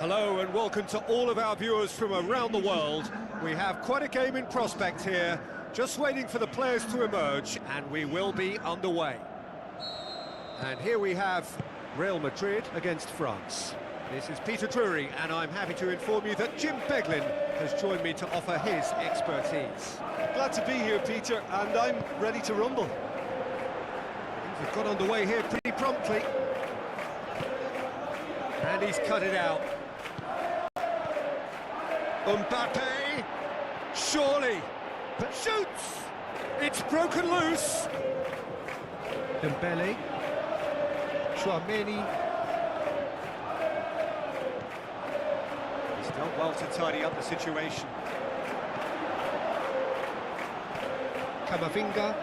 Hello and welcome to all of our viewers from around the world. We have quite a game in prospect here, just waiting for the players to emerge, and we will be underway. And here we have Real Madrid against France. This is Peter Drury, and I'm happy to inform you that Jim Beglin has joined me to offer his expertise. Glad to be here, Peter, and I'm ready to rumble. Things have got underway here pretty promptly. And he's cut it out. Mbappe, surely, but shoots! It's broken loose. Dembele, Jombang. He's done well to tidy up the situation. Camavinga.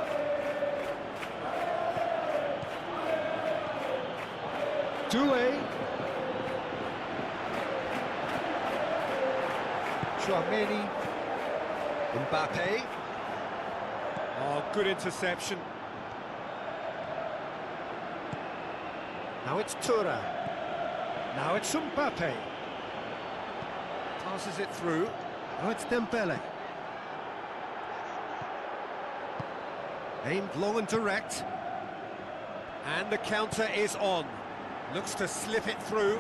Doué. Turnamen, Mbappe. Oh, good interception. Now it's Tura. Now it's Mbappe. Passes it through. Now it's Dembele. Aimed long and direct. And the counter is on. Looks to slip it through.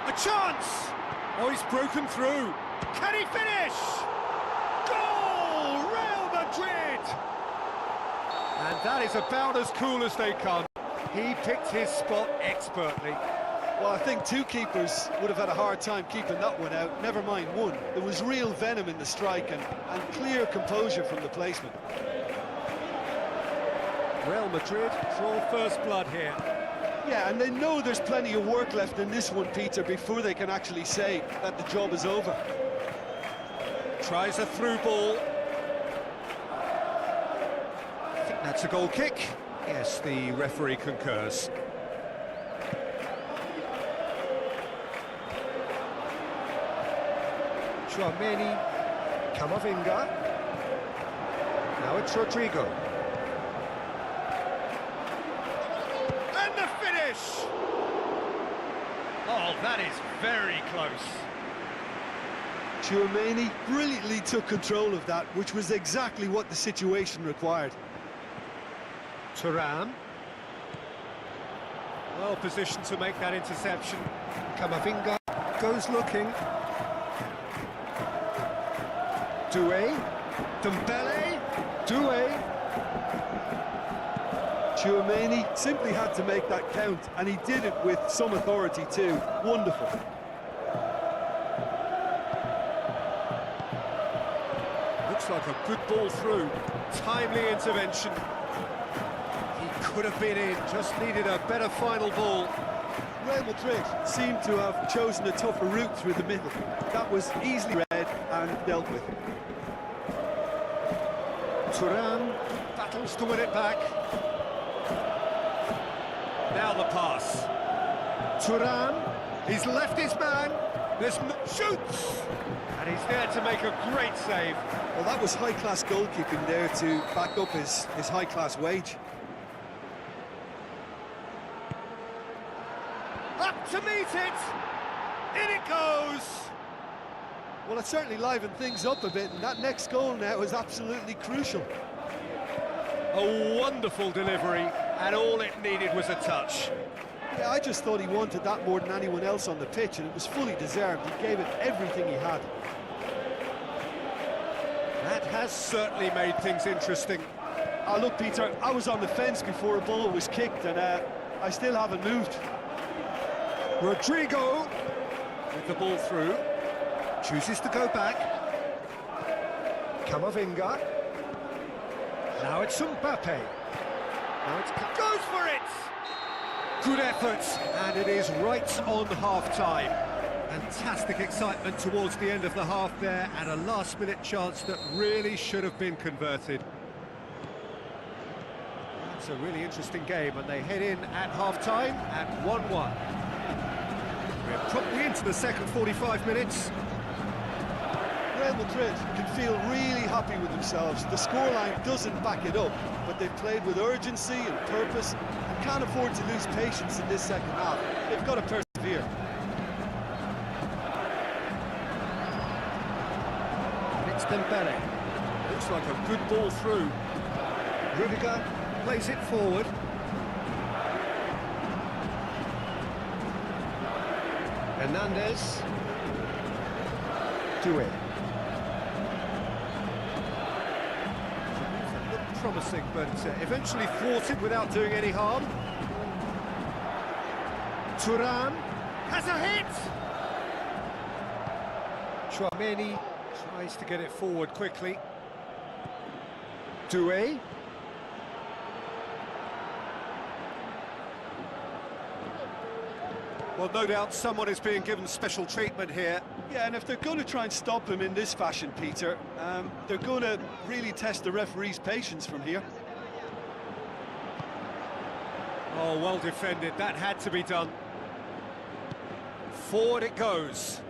A chance! Oh, he's broken through. Can he finish? Goal! Real Madrid! And that is about as cool as they come. He picked his spot expertly. Well, I think two keepers would have had a hard time keeping that one out, never mind one. There was real venom in the strike and clear composure from the placement. Real Madrid draw first blood here. Yeah, and they know there's plenty of work left in this one, Peter, before they can actually say that the job is over. Tries a through ball. I think that's a goal kick. Yes, the referee concurs. Jombang, Camavinga. Now it's Rodrigo. And the finish! Oh, that is very close. Jombang brilliantly took control of that, which was exactly what the situation required. Turnamen. Well positioned to make that interception. Camavinga goes looking. Doué. Dembele. Doué. Jombang simply had to make that count, and he did it with some authority too. Wonderful. Looks like a good ball through. Timely intervention. He could have been in, just needed a better final ball. Real Madrid seemed to have chosen a tougher route through the middle. That was easily read and dealt with. Turnamen battles to win it back. Now the pass. Turnamen, he's left his man. There's no shoots! And he's there to make a great save. Well, that was high-class goalkeeping there to back up his high-class wage. Up to meet it! In it goes! Well, it certainly livened things up a bit, and that next goal now is absolutely crucial. A wonderful delivery, and all it needed was a touch. Yeah, I just thought he wanted that more than anyone else on the pitch, and it was fully deserved. He gave it everything he had. That has certainly made things interesting. Look, Peter, I was on the fence before a ball was kicked, and I still haven't moved. Rodrigo, with the ball through, chooses to go back. Camavinga. Now it's Mbappe. Now it's goes for it! Good effort, and it is right on half-time. Fantastic excitement towards the end of the half there, and a last-minute chance that really should have been converted. That's a really interesting game, and they head in at half-time at 1-1. We're promptly into the second 45 minutes. Real Madrid can feel really happy with themselves. The scoreline doesn't back it up, but they've played with urgency and purpose and can't afford to lose patience in this second half. They've got to persevere. Dembele. Looks like a good ball through. Rudiger plays it forward. Hernandez. Doué. Looked promising, but eventually thwarted without doing any harm. Turnamen has a hit! Jombang tries to get it forward quickly. Doué. Well, no doubt someone is being given special treatment here. Yeah, and if they're going to try and stop him in this fashion, Peter, they're going to really test the referee's patience from here. Oh, well defended. That had to be done. Forward it goes.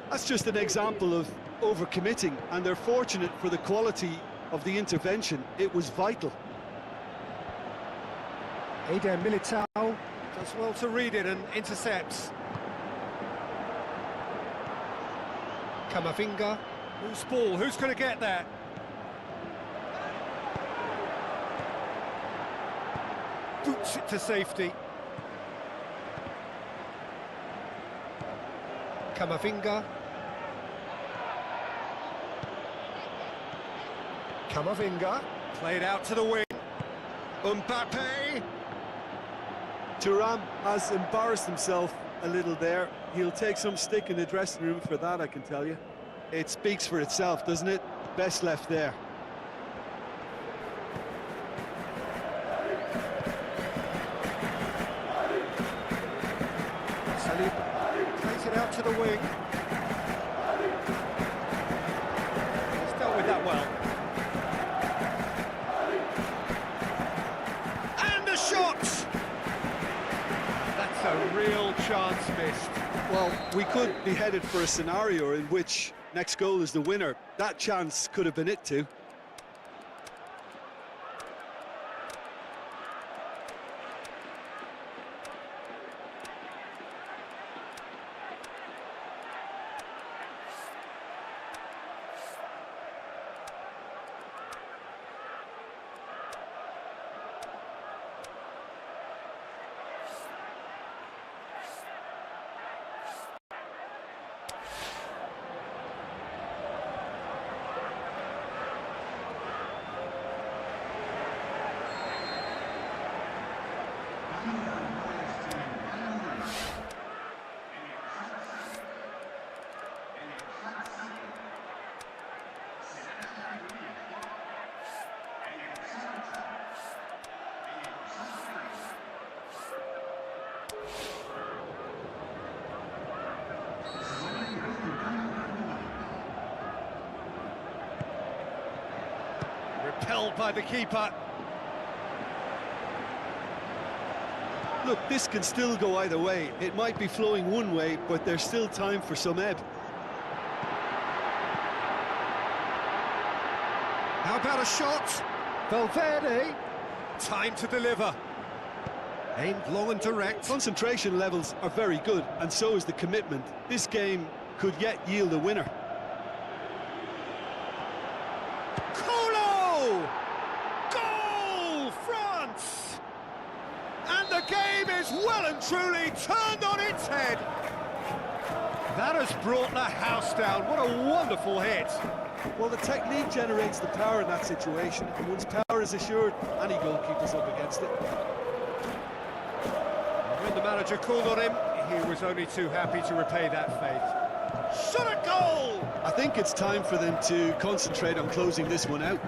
That's just an example of overcommitting, and they're fortunate for the quality of the intervention. It was vital. Militao does well to read it and intercepts. Camavinga. Who's ball? Who's going to get that? Boots it to safety. Camavinga. Camavinga. Played out to the wing. Mbappe. Thuram has embarrassed himself a little there. He'll take some stick in the dressing room for that, I can tell you. It speaks for itself, doesn't it? Best left there. Plays it out to the wing. He's dealt with that well. And a shot! That's a real chance missed. Well, we could be headed for a scenario in which next goal is the winner. That chance could have been it too. Repelled by the keeper. Look, this can still go either way. It might be flowing one way, but there's still time for some ebb. How about a shot? Valverde. Time to deliver. Aimed long and direct. Concentration levels are very good, and so is the commitment. This game could yet yield a winner. Goal! France! And the game is well and truly turned on its head. That has brought the house down. What a wonderful hit. Well, the technique generates the power in that situation, and once power is assured, any goalkeeper's up against it. When the manager called on him, he was only too happy to repay that faith. Shot a goal! I think it's time for them to concentrate on closing this one out.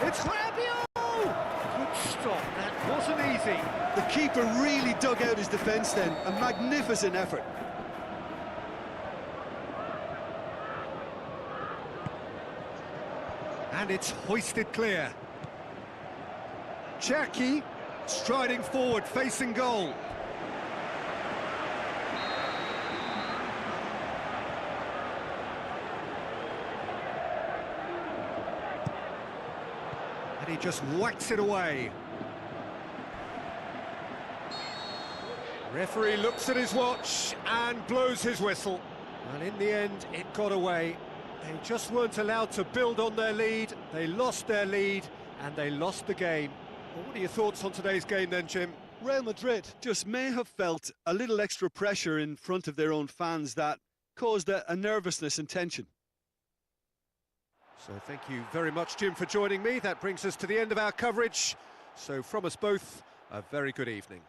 It's Rabiot! Good stop, that wasn't easy. The keeper really dug out his defence then, a magnificent effort. And it's hoisted clear. Cherki striding forward, facing goal. And he just whacks it away. Referee looks at his watch and blows his whistle. Well, in the end, it got away. They just weren't allowed to build on their lead. They lost their lead and they lost the game. Well, what are your thoughts on today's game then, Jim? Real Madrid just may have felt a little extra pressure in front of their own fans that caused a nervousness and tension. So thank you very much, Jim, for joining me. That brings us to the end of our coverage. So from us both, a very good evening.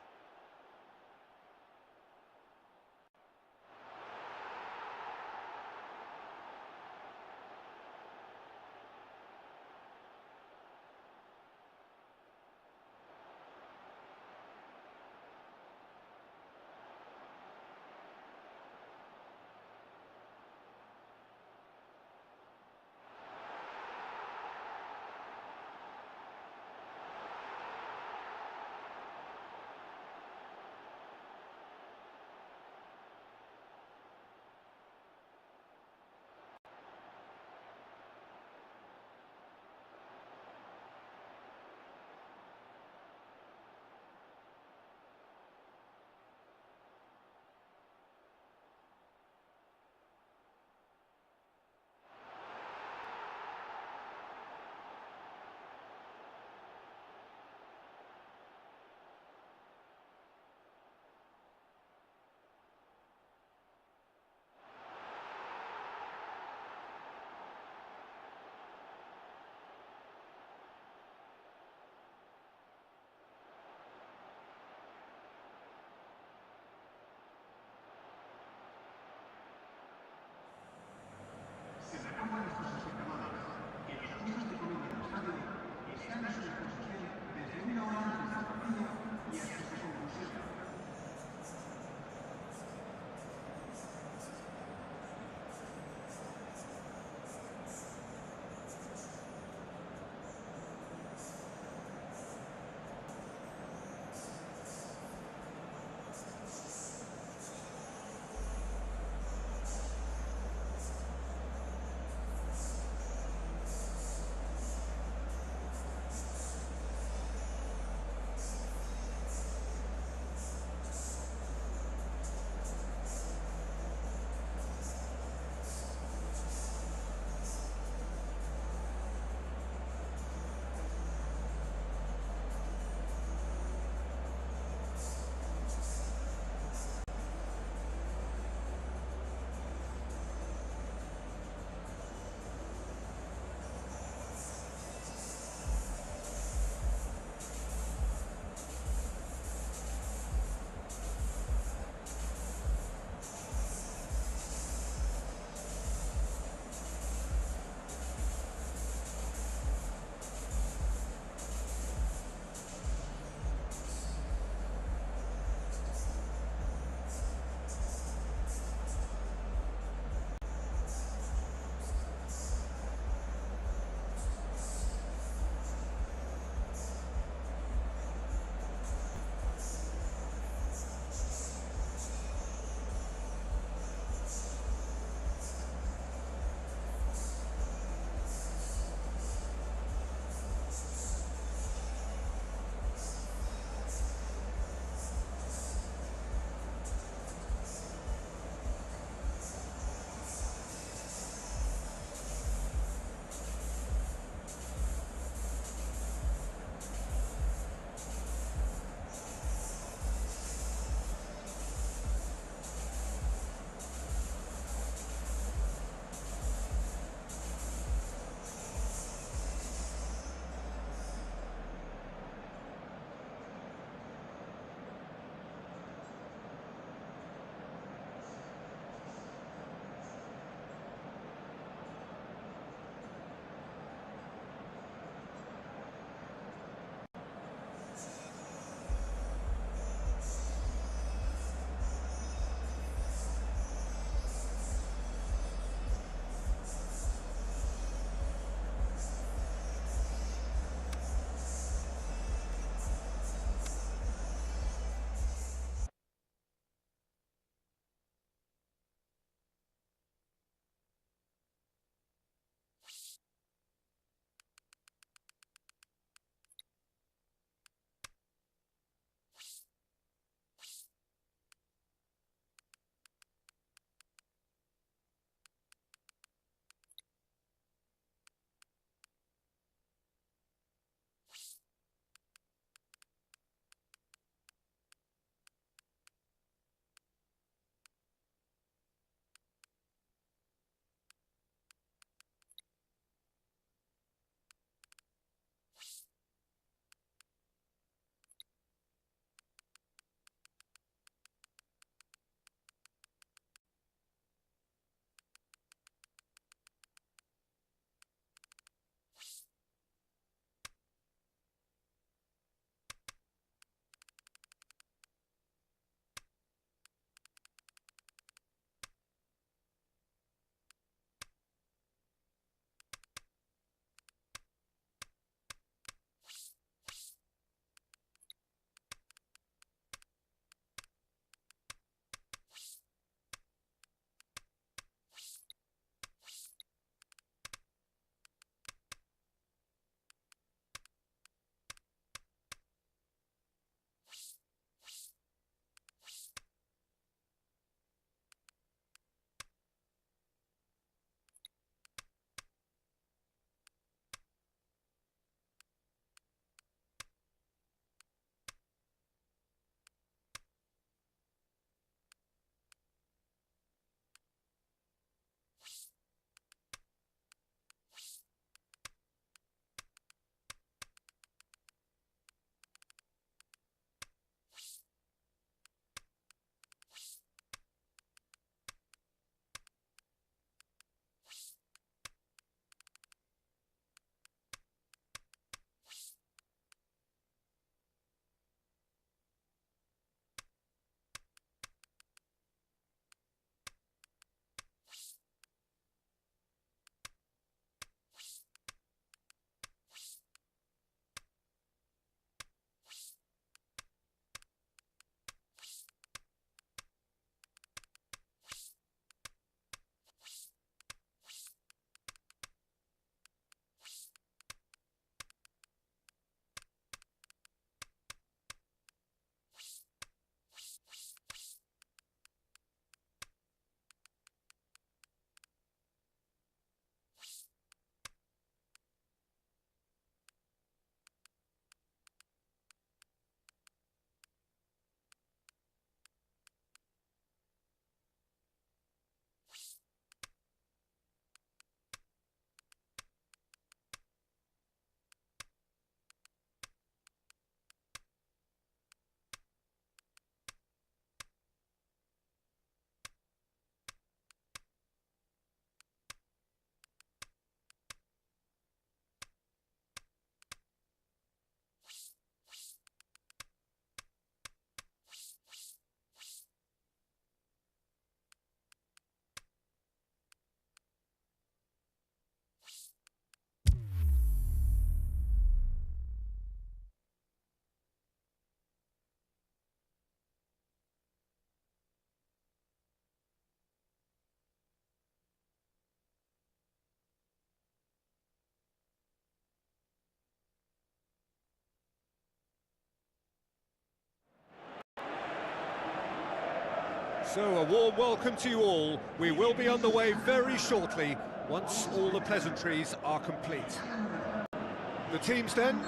So a warm welcome to you all. We will be on the way very shortly, once all the pleasantries are complete. The teams then,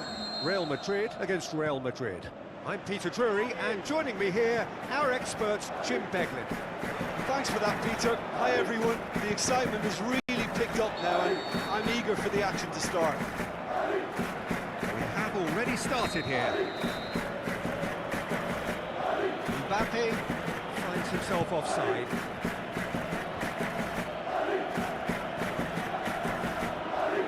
Real Madrid against Real Madrid. I'm Peter Drury, and joining me here, our expert, Jim Beglin. Thanks for that, Peter. Hi, everyone. The excitement has really picked up now, and I'm eager for the action to start. We have already started here. Mbappe finds himself offside.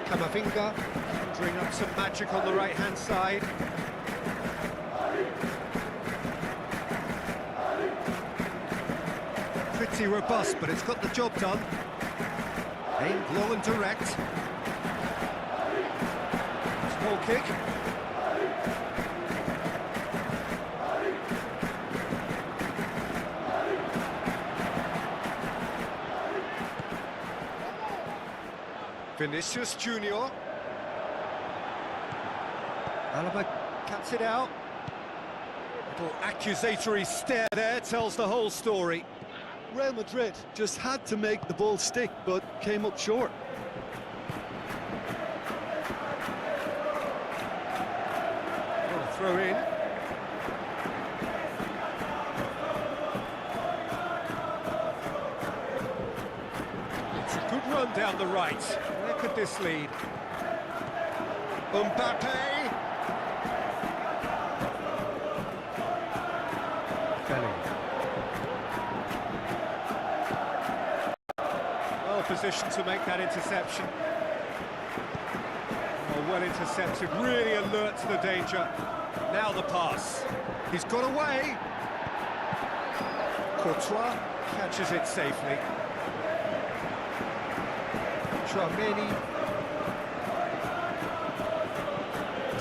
Camavinga conjuring up some magic on the right-hand side. Pretty robust, but it's got the job done. Aimed low and direct. Small kick. Vinicius Junior. Alaba cuts it out. Little accusatory stare there tells the whole story. Real Madrid just had to make the ball stick, but came up short. What a throw in. It's a good run down the right. Where could this lead? Mbappe! Well positioned to make that interception. Well intercepted, really alert to the danger. Now the pass. He's got away. Courtois catches it safely. Turnamen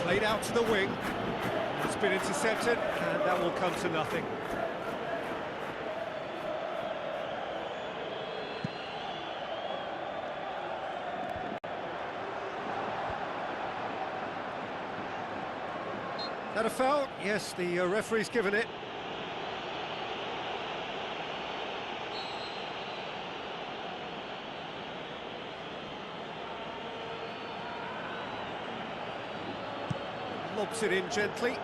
played out to the wing. It's been intercepted, and that will come to nothing. That a foul? Yes, the referee's given it. Lobs it in gently.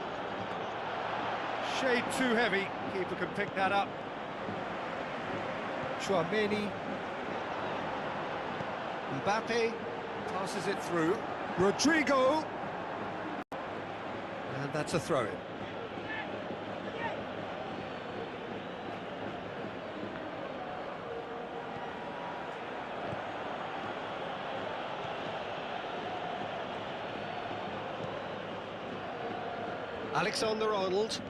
Shade too heavy. Keeper can pick that up. Turnamen. Mbappe passes it through. Rodrigo. And that's a throw-in. Alexander-Arnold.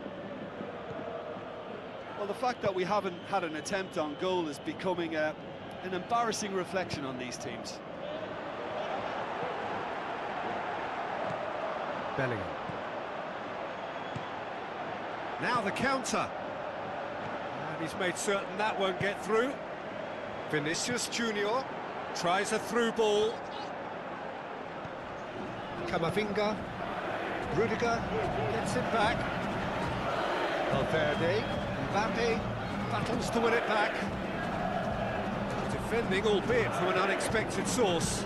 Well, the fact that we haven't had an attempt on goal is becoming an embarrassing reflection on these teams. Bellingham. Now the counter. And he's made certain that won't get through. Vinicius Junior tries a through ball. Camavinga. Rudiger gets it back. Valverde. Mbappe battles to win it back. Defending, albeit from an unexpected source.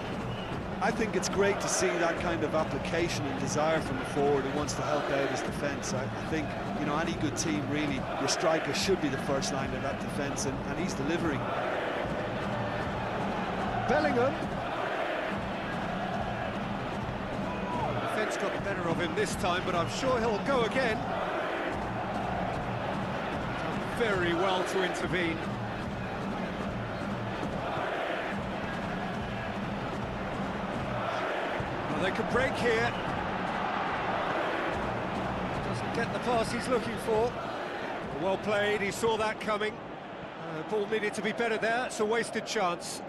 I think it's great to see that kind of application and desire from a forward who wants to help out his defence. I think, you know, any good team, really, your striker should be the first line of that defence, and he's delivering. Bellingham. Defence got the better of him this time, but I'm sure he'll go again. Done very well to intervene. They could break here. Doesn't get the pass he's looking for. Well played, he saw that coming. Ball needed to be better there, it's a wasted chance.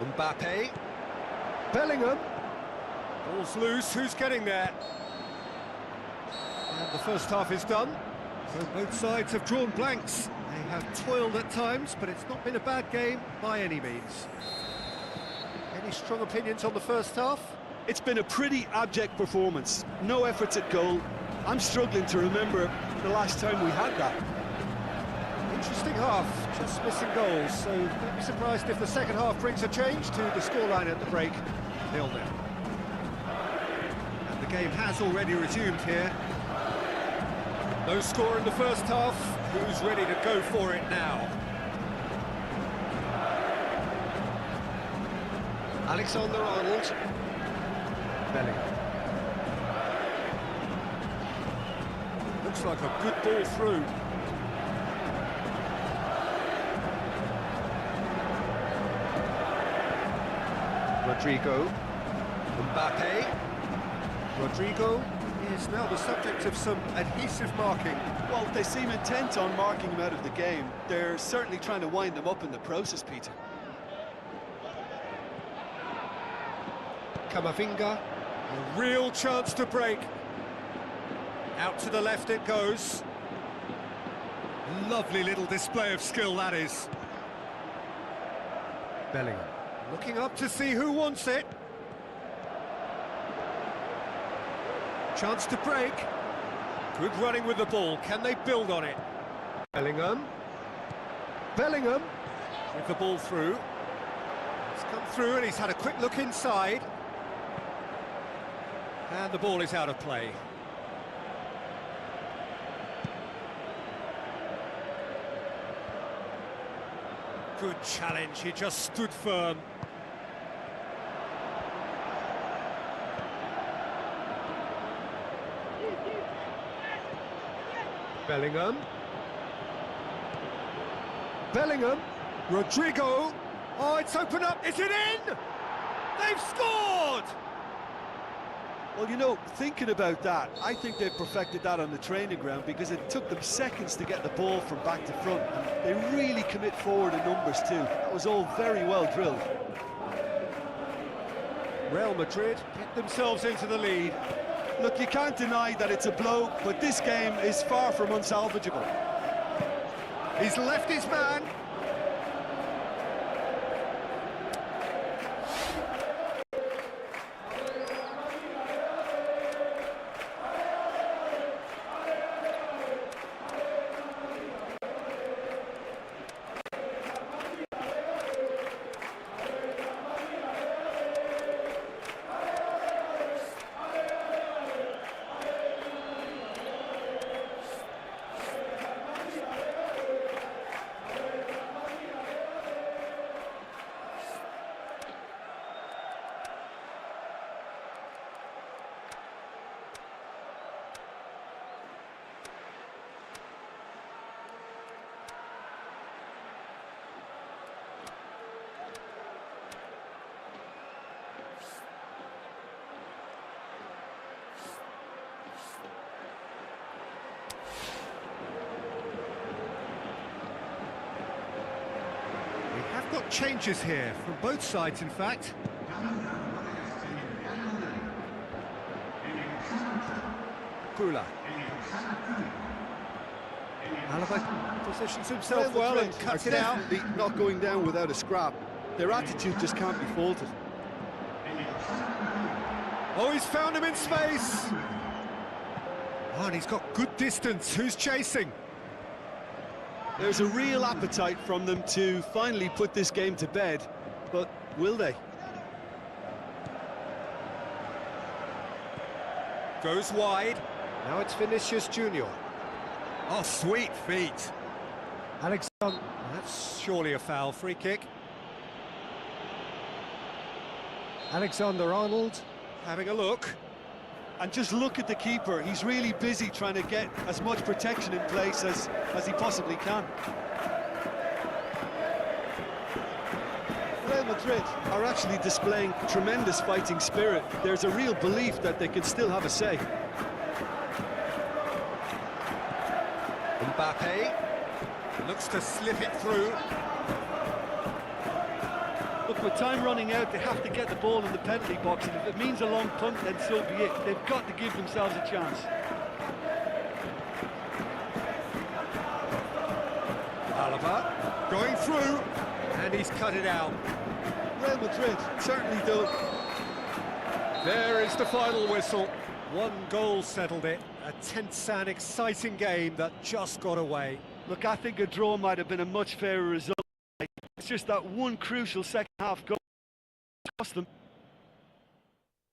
Mbappe. Bellingham. Ball's loose, who's getting there? And the first half is done. So both sides have drawn blanks. They have toiled at times, but it's not been a bad game by any means. Any strong opinions on the first half? It's been a pretty abject performance. No efforts at goal. I'm struggling to remember the last time we had that. interesting half, just missing goals, so don't be surprised if the second half brings a change to the scoreline at the break, 0-0. And the game has already resumed here. No score in the first half, who's ready to go for it now? Alexander-Arnold. Bellingham. Looks like a good ball through. Rodrigo. Mbappe. Rodrigo is now the subject of some adhesive marking. Well, they seem intent on marking him out of the game. They're certainly trying to wind him up in the process, Peter. Camavinga, a real chance to break. Out to the left it goes. Lovely little display of skill, that is. Bellingham, looking up to see who wants it. Chance to break. Good running with the ball, can they build on it? Bellingham. Bellingham, with the ball through. He's come through and he's had a quick look inside. And the ball is out of play. Good challenge, he just stood firm. Bellingham. Bellingham. Rodrigo. Oh, it's opened up. Is it in? They've scored! Well, you know, thinking about that, I think they've perfected that on the training ground because it took them seconds to get the ball from back to front, and they really commit forward in numbers too. That was all very well drilled. Real Madrid get themselves into the lead. Look, you can't deny that it's a blow, but this game is far from unsalvageable. He's left his man. Got changes here from both sides, in fact. Kula. Alaba positions himself well and cuts it out. Not going down without a scrap. Their attitude just can't be faulted. Oh, he's found him in space. Oh, and he's got good distance. Who's chasing? There's a real appetite from them to finally put this game to bed, but will they? Goes wide. Now it's Vinicius Junior. Oh, sweet feet. Alexander. That's surely a foul. Free kick. Alexander-Arnold having a look. And just look at the keeper. He's really busy trying to get as much protection in place as he possibly can. Real Madrid are actually displaying tremendous fighting spirit. There's a real belief that they can still have a say. Mbappe looks to slip it through. Look, with time running out, they have to get the ball in the penalty box, and if it means a long punt, then so be it. They've got to give themselves a chance. Alaba going through, and he's cut it out. Real Madrid certainly do. There is the final whistle. One goal settled it. A tense and exciting game that just got away. Look, I think a draw might have been a much fairer result. It's just that one crucial second half goal cost them.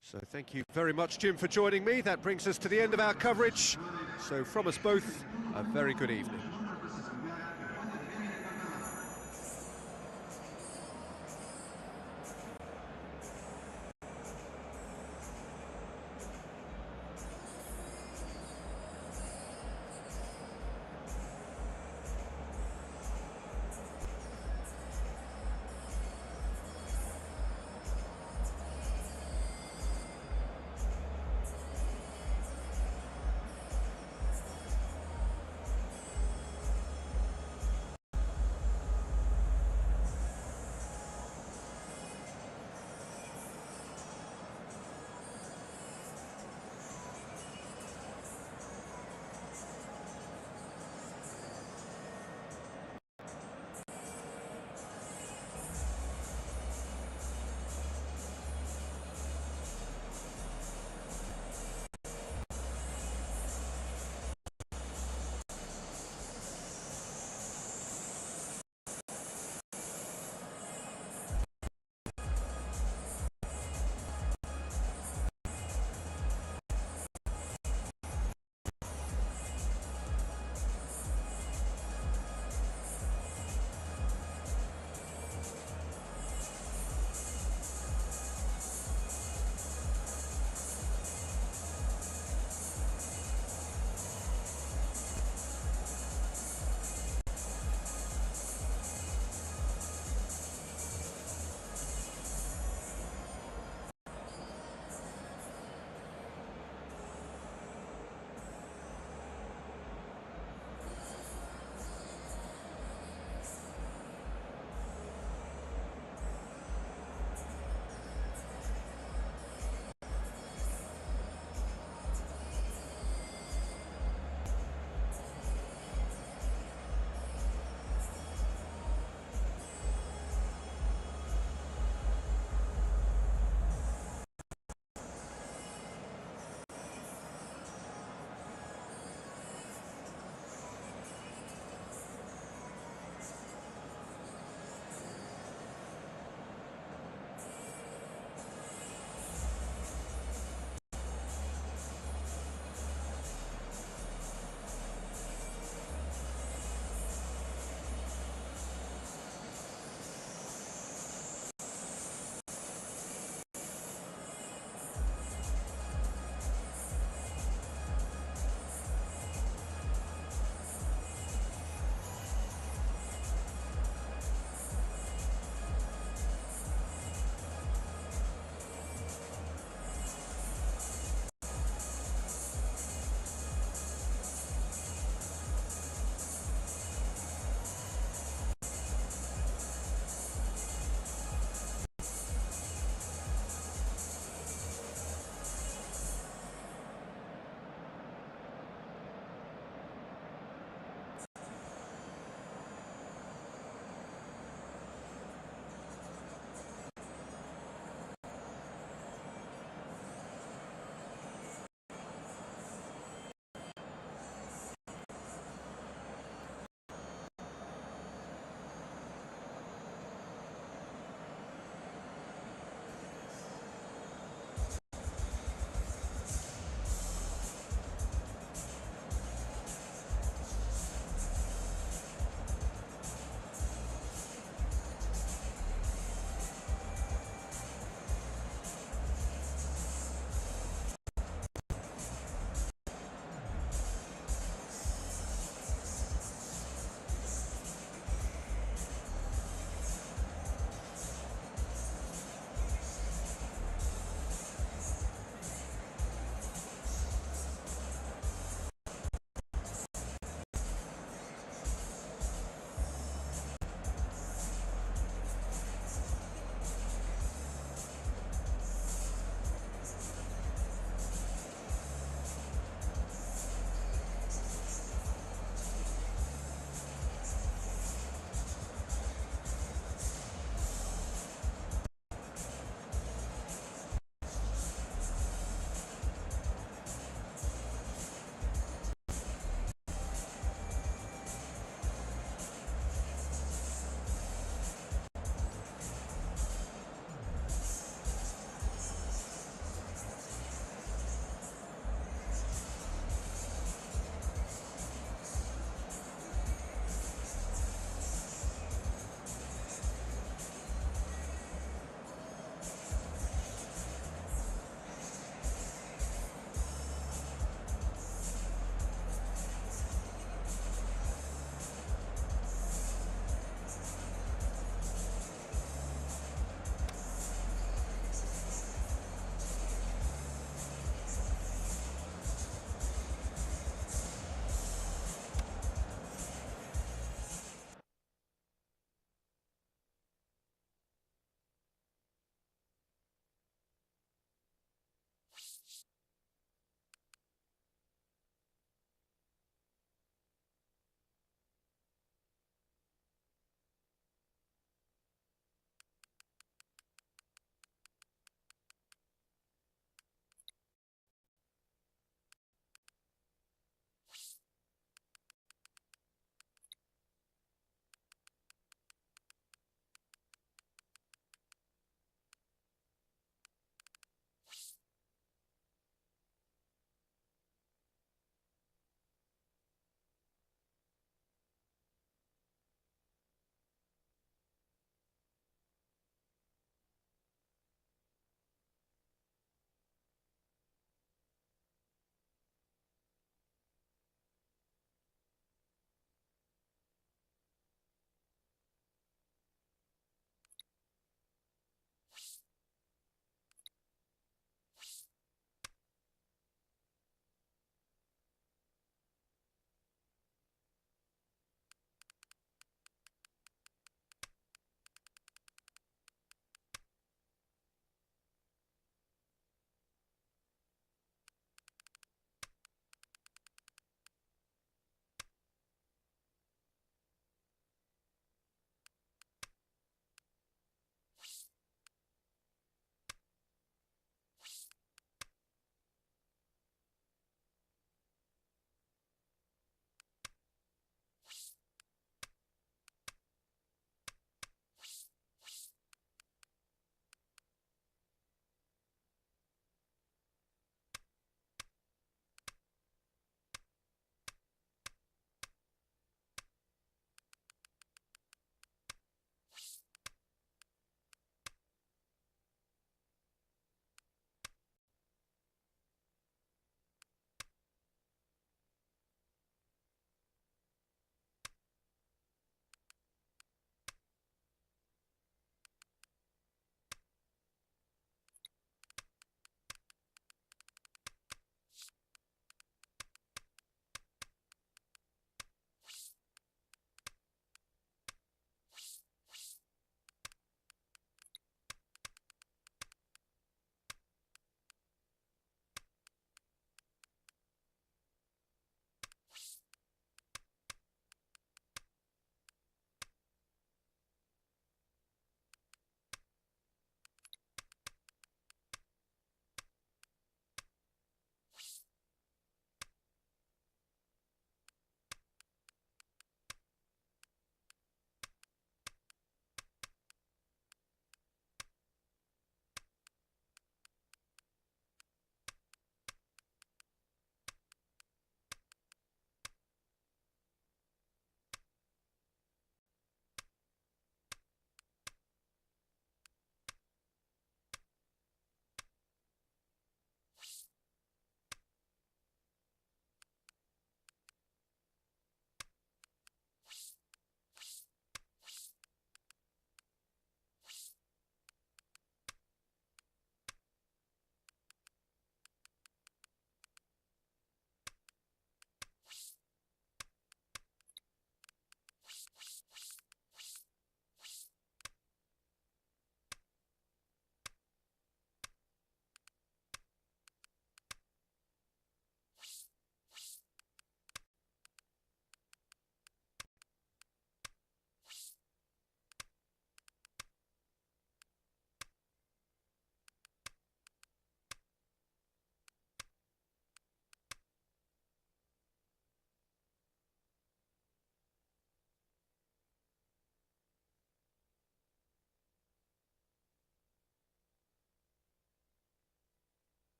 So thank you very much, Jim, for joining me. That brings us to the end of our coverage. So from us both, a very good evening.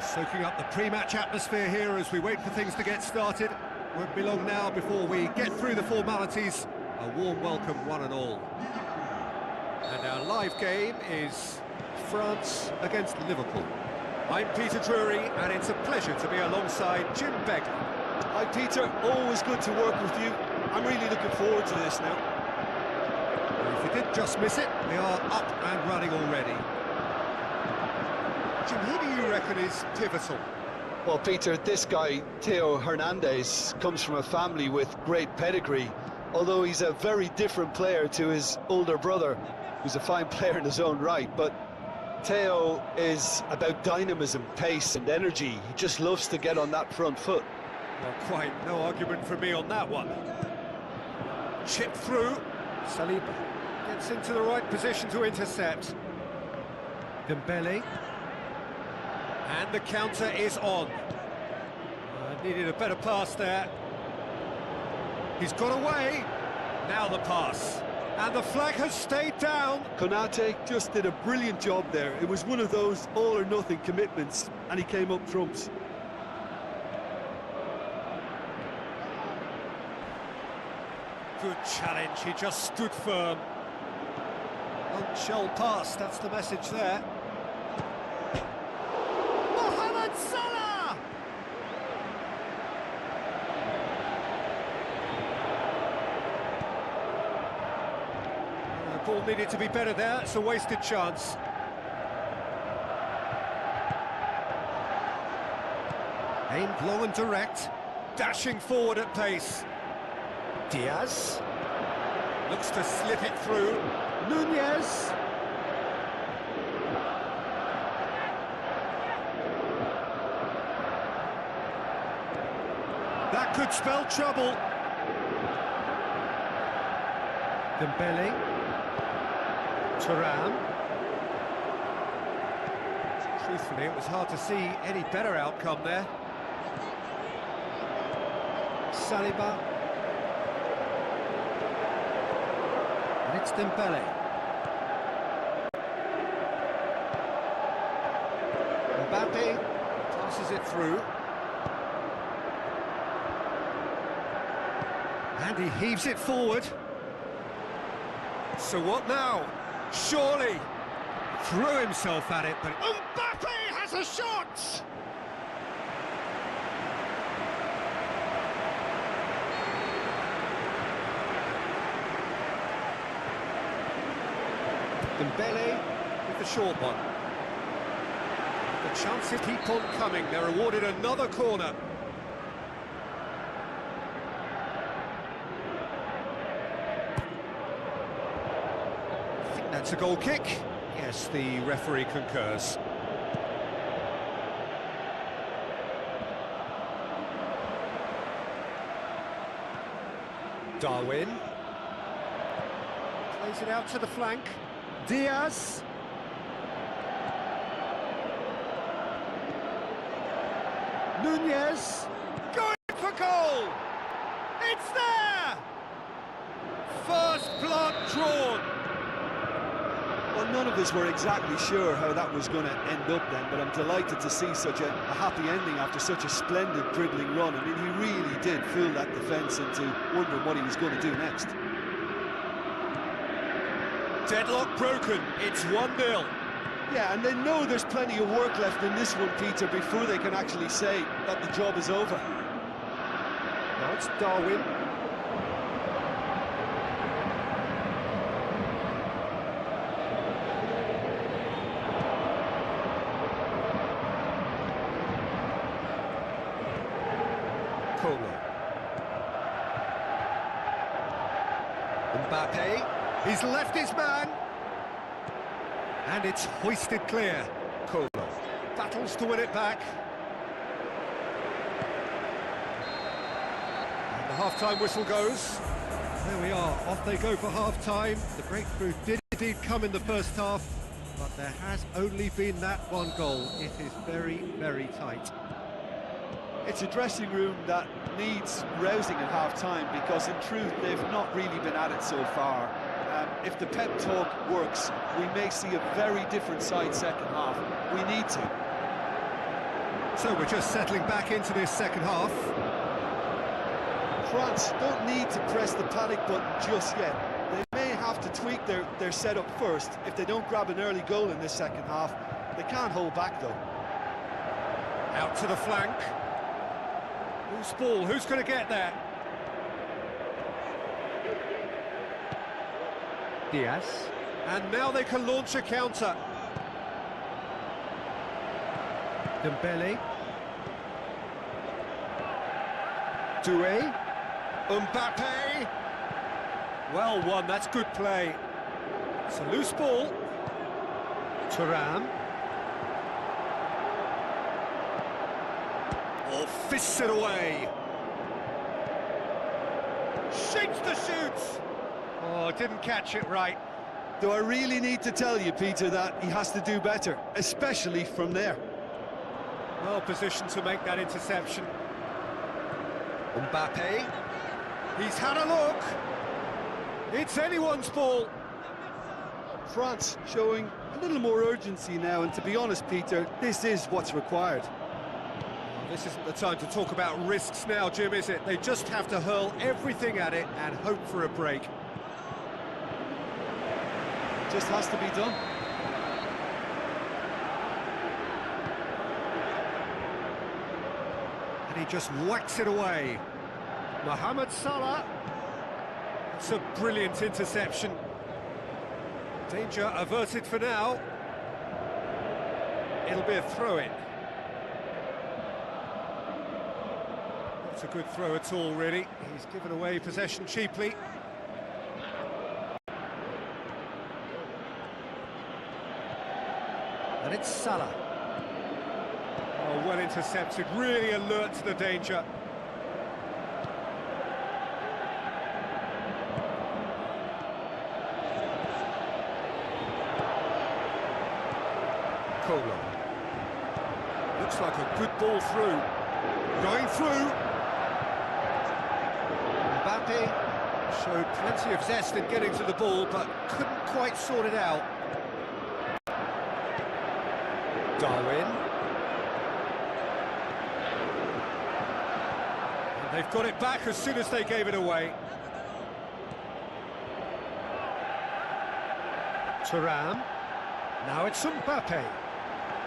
Soaking up the pre-match atmosphere here as we wait for things to get started. Won't be long now before we get through the formalities. A warm welcome, one and all. And our live game is France against Liverpool. I'm Peter Drury, and it's a pleasure to be alongside Jim Begley. Hi Peter, always good to work with you. I'm really looking forward to this now. Well, if you did just miss it, we are up and running already. Jim, who do you reckon is pivotal? Well, Peter, this guy, Theo Hernandez, comes from a family with great pedigree, although he's a very different player to his older brother, who's a fine player in his own right. But Theo is about dynamism, pace and energy. He just loves to get on that front foot. Well, quite no argument from me on that one. Chip through. Saliba gets into the right position to intercept. Dembele. And the counter is on. Needed a better pass there. He's got away. Now the pass. And the flag has stayed down. Konate just did a brilliant job there. It was one of those all-or-nothing commitments, and he came up trumps. Good challenge, he just stood firm. Shell pass, that's the message there. Mohamed Salah! The ball needed to be better there, it's a wasted chance. Aimed low and direct, dashing forward at pace. Diaz looks to slip it through. Nunez. That could spell trouble. Dembele. Turnamen. Truthfully, it was hard to see any better outcome there. Saliba. And it's Dembele. Mbappe passes it through. And he heaves it forward. So what now? Surely threw himself at it, but Mbappe has a shot! Dembele with the short one. The chances keep on coming. They're awarded another corner. I think that's a goal kick. Yes, the referee concurs. Darwin plays it out to the flank. Diaz. Nunez. Going for goal. It's there. First blood drawn. Well, none of us were exactly sure how that was going to end up then, but I'm delighted to see such a happy ending after such a splendid dribbling run. I mean, he really did fool that defence into wondering what he was going to do next. Deadlock broken, it's 1-0. Yeah, and they know there's plenty of work left in this one, Peter, before they can actually say that the job is over. Now it's Darwin. Mbappe, he's left his man, and it's hoisted clear. Colo battles to win it back. And the half-time whistle goes. There we are, off they go for half-time. The breakthrough did indeed come in the first half, but there has only been that one goal. It is very, very tight. It's a dressing room that needs rousing at half-time, because in truth they've not really been at it so far. If the pep talk works, we may see a very different side second half. We need to. So we're just settling back into this second half. France don't need to press the panic button just yet. They may have to tweak their setup first. If they don't grab an early goal in this second half, they can't hold back though. Out to the flank. Loose ball, who's going to get there? Diaz. And now they can launch a counter. Dembele. Doué. Mbappe. Well won, that's good play. It's a loose ball. Turnamen. Oh, fists it away. Shakes the shoots. Oh, didn't catch it right. Do I really need to tell you, Peter, that he has to do better, especially from there? Well positioned to make that interception. Mbappe. He's had a look. It's anyone's ball. France showing a little more urgency now, and to be honest, Peter, this is what's required. This isn't the time to talk about risks now, Jim, is it? They just have to hurl everything at it and hope for a break. Just has to be done. And he just whacks it away. Mohamed Salah. It's a brilliant interception. Danger averted for now. It'll be a throw-in. Not a good throw at all, really. He's given away possession cheaply. And it's Salah. Oh, well intercepted, really alert to the danger. Looks like a good ball through. Going through. Mbappe showed plenty of zest in getting to the ball, but couldn't quite sort it out. Darwin. And they've got it back as soon as they gave it away. Turnamen. Now it's Mbappe.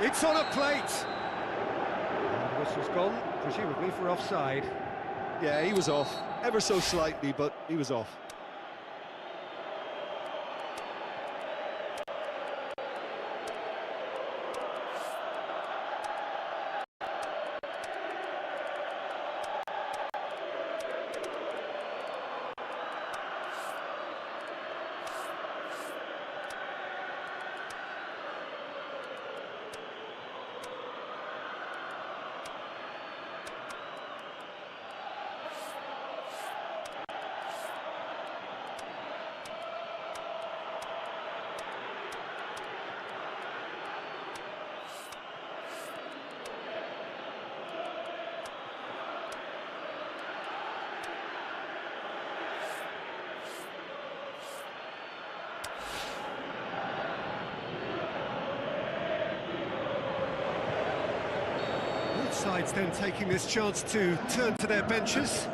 It's on a plate. And the whistle's gone, presumably for offside. Yeah, he was off. Ever so slightly, but he was off. Sides then taking this chance to turn to their benches.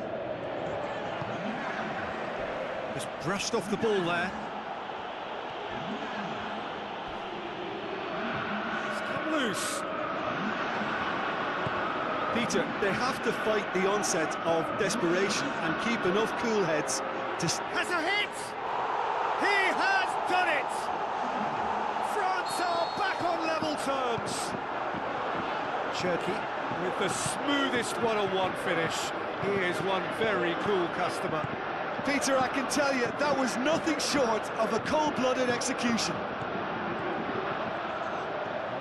Just brushed off the ball there. It's come loose. Peter, they have to fight the onset of desperation and keep enough cool heads to... Has a hit! He has done it! France are back on level terms. Cherky with the smoothest one-on-one finish. He is one very cool customer. Peter, I can tell you, that was nothing short of a cold-blooded execution.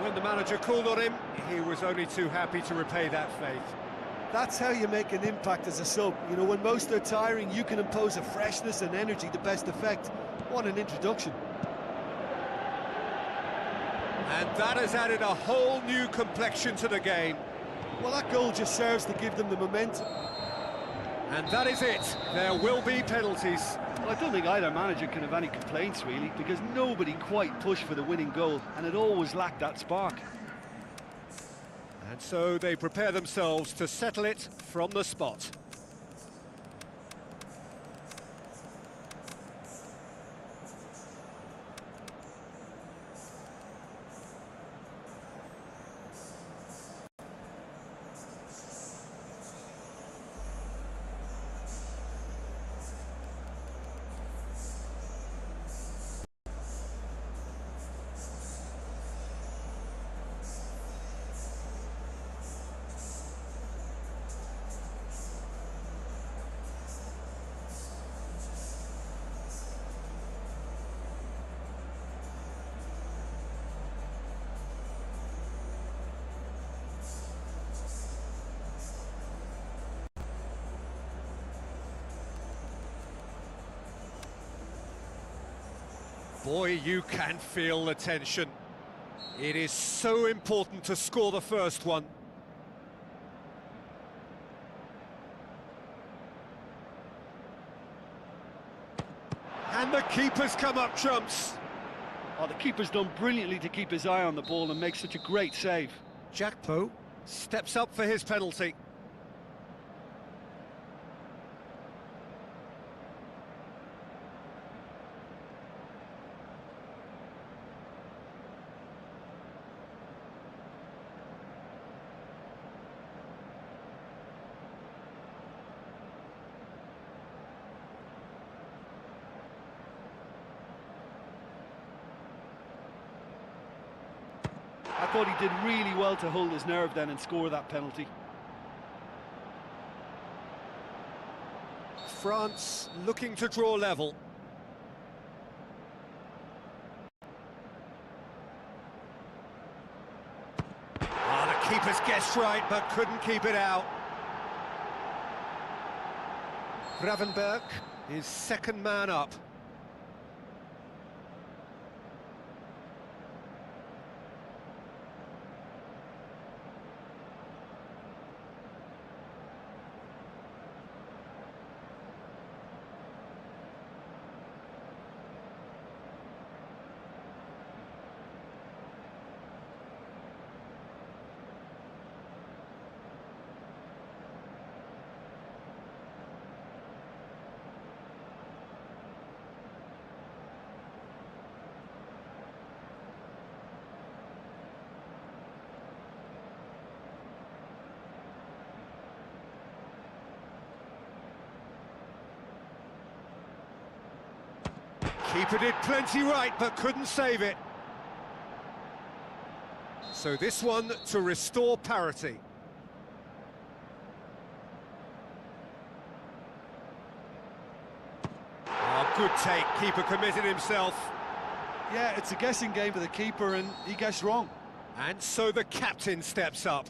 When the manager called on him, he was only too happy to repay that faith. That's how you make an impact as a sub. You know, when most are tiring, you can impose a freshness and energy to best effect. What an introduction. And that has added a whole new complexion to the game. Well, that goal just serves to give them the momentum. And that is it. There will be penalties. Well, I don't think either manager can have any complaints, really, because nobody quite pushed for the winning goal, and it always lacked that spark. And so they prepare themselves to settle it from the spot. Boy, you can feel the tension. It is so important to score the first one. And the keeper's come up trumps. Oh, the keeper's done brilliantly to keep his eye on the ball and make such a great save. Jakpo steps up for his penalty. I thought he did really well to hold his nerve then and score that penalty. France looking to draw level. Ah, the keeper's guessed right, but couldn't keep it out. Gravenberg is second man up. Keeper did plenty right, but couldn't save it. So this one to restore parity. Oh, good take. Keeper committed himself. Yeah, it's a guessing game for the keeper and he guessed wrong. And so the captain steps up.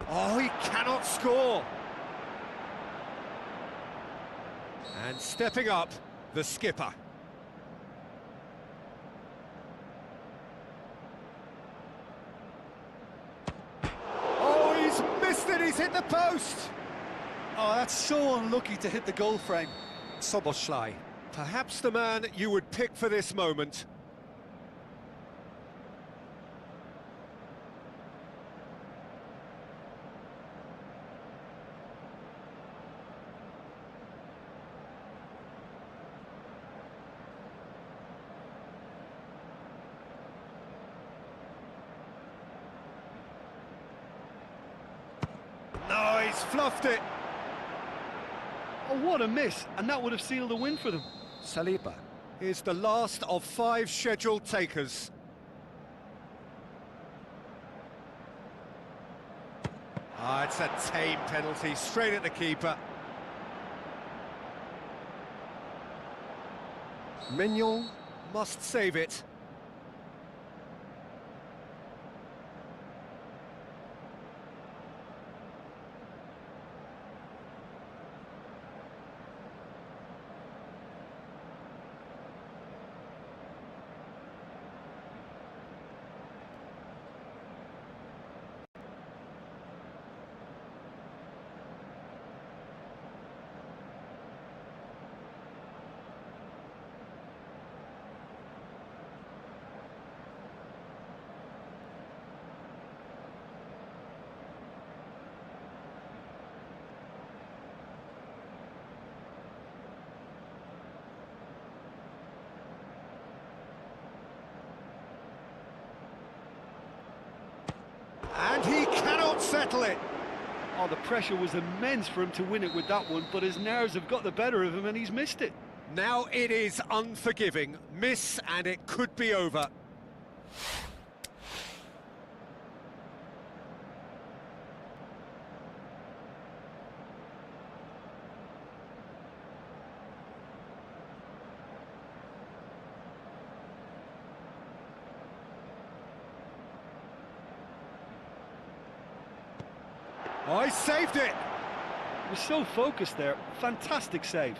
Oh, he cannot score. And stepping up, the skipper. Oh, he's missed it, he's hit the post. Oh, that's so unlucky to hit the goal frame. Soboslai, perhaps the man you would pick for this moment. No, he's fluffed it. Oh, what a miss, and that would have sealed the win for them. Saliba is the last of 5 scheduled takers. Ah, it's a tame penalty, straight at the keeper. Mignon must save it. cannot settle it. Oh, the pressure was immense for him to win it with that one, but his nerves have got the better of him and he's missed it. Now it is unforgiving. Miss and it could be over. Oh, he saved it! He was so focused there. Fantastic save.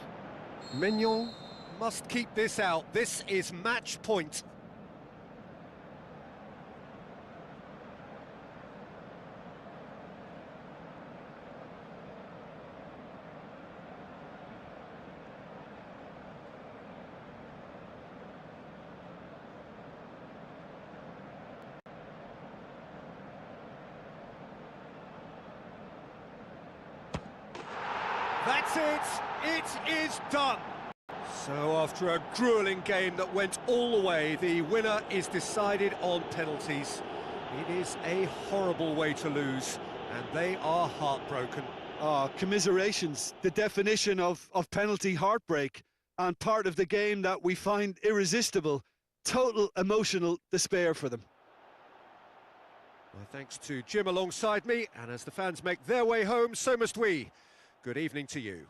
Mignon must keep this out. This is match point. That's it! It is done! So after a gruelling game that went all the way, the winner is decided on penalties. It is a horrible way to lose, and they are heartbroken. Commiserations, the definition of penalty heartbreak, and part of the game that we find irresistible. Total emotional despair for them. Well, thanks to Jim alongside me, and as the fans make their way home, so must we. Good evening to you.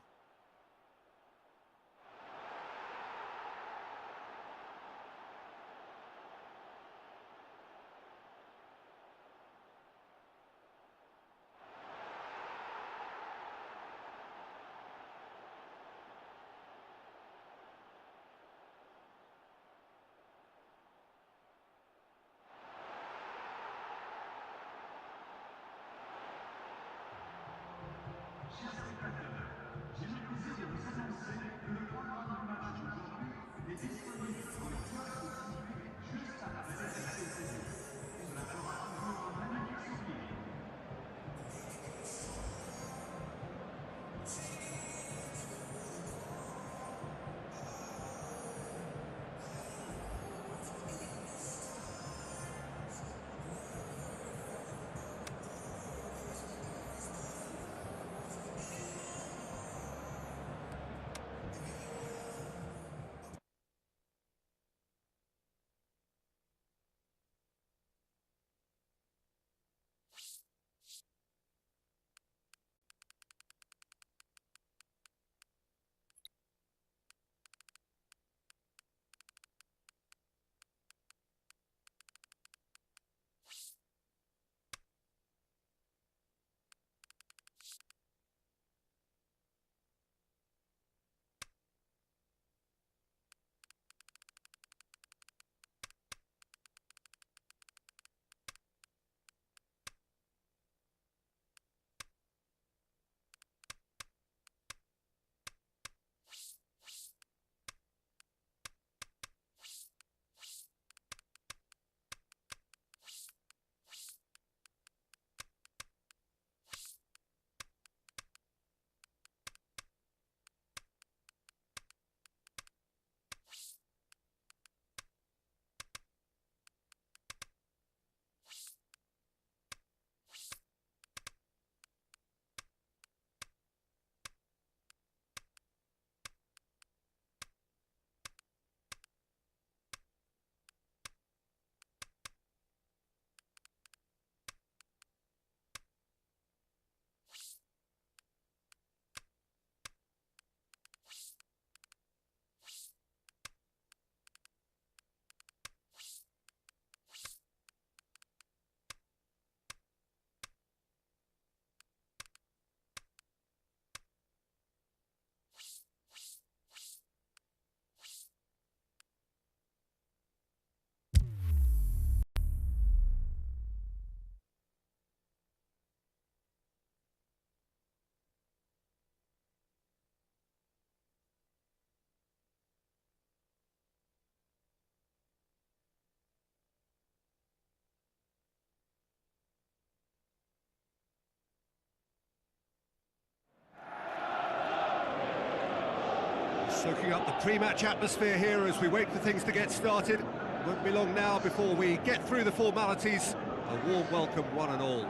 Soaking up the pre-match atmosphere here as we wait for things to get started. Won't be long now before we get through the formalities. A warm welcome, one and all.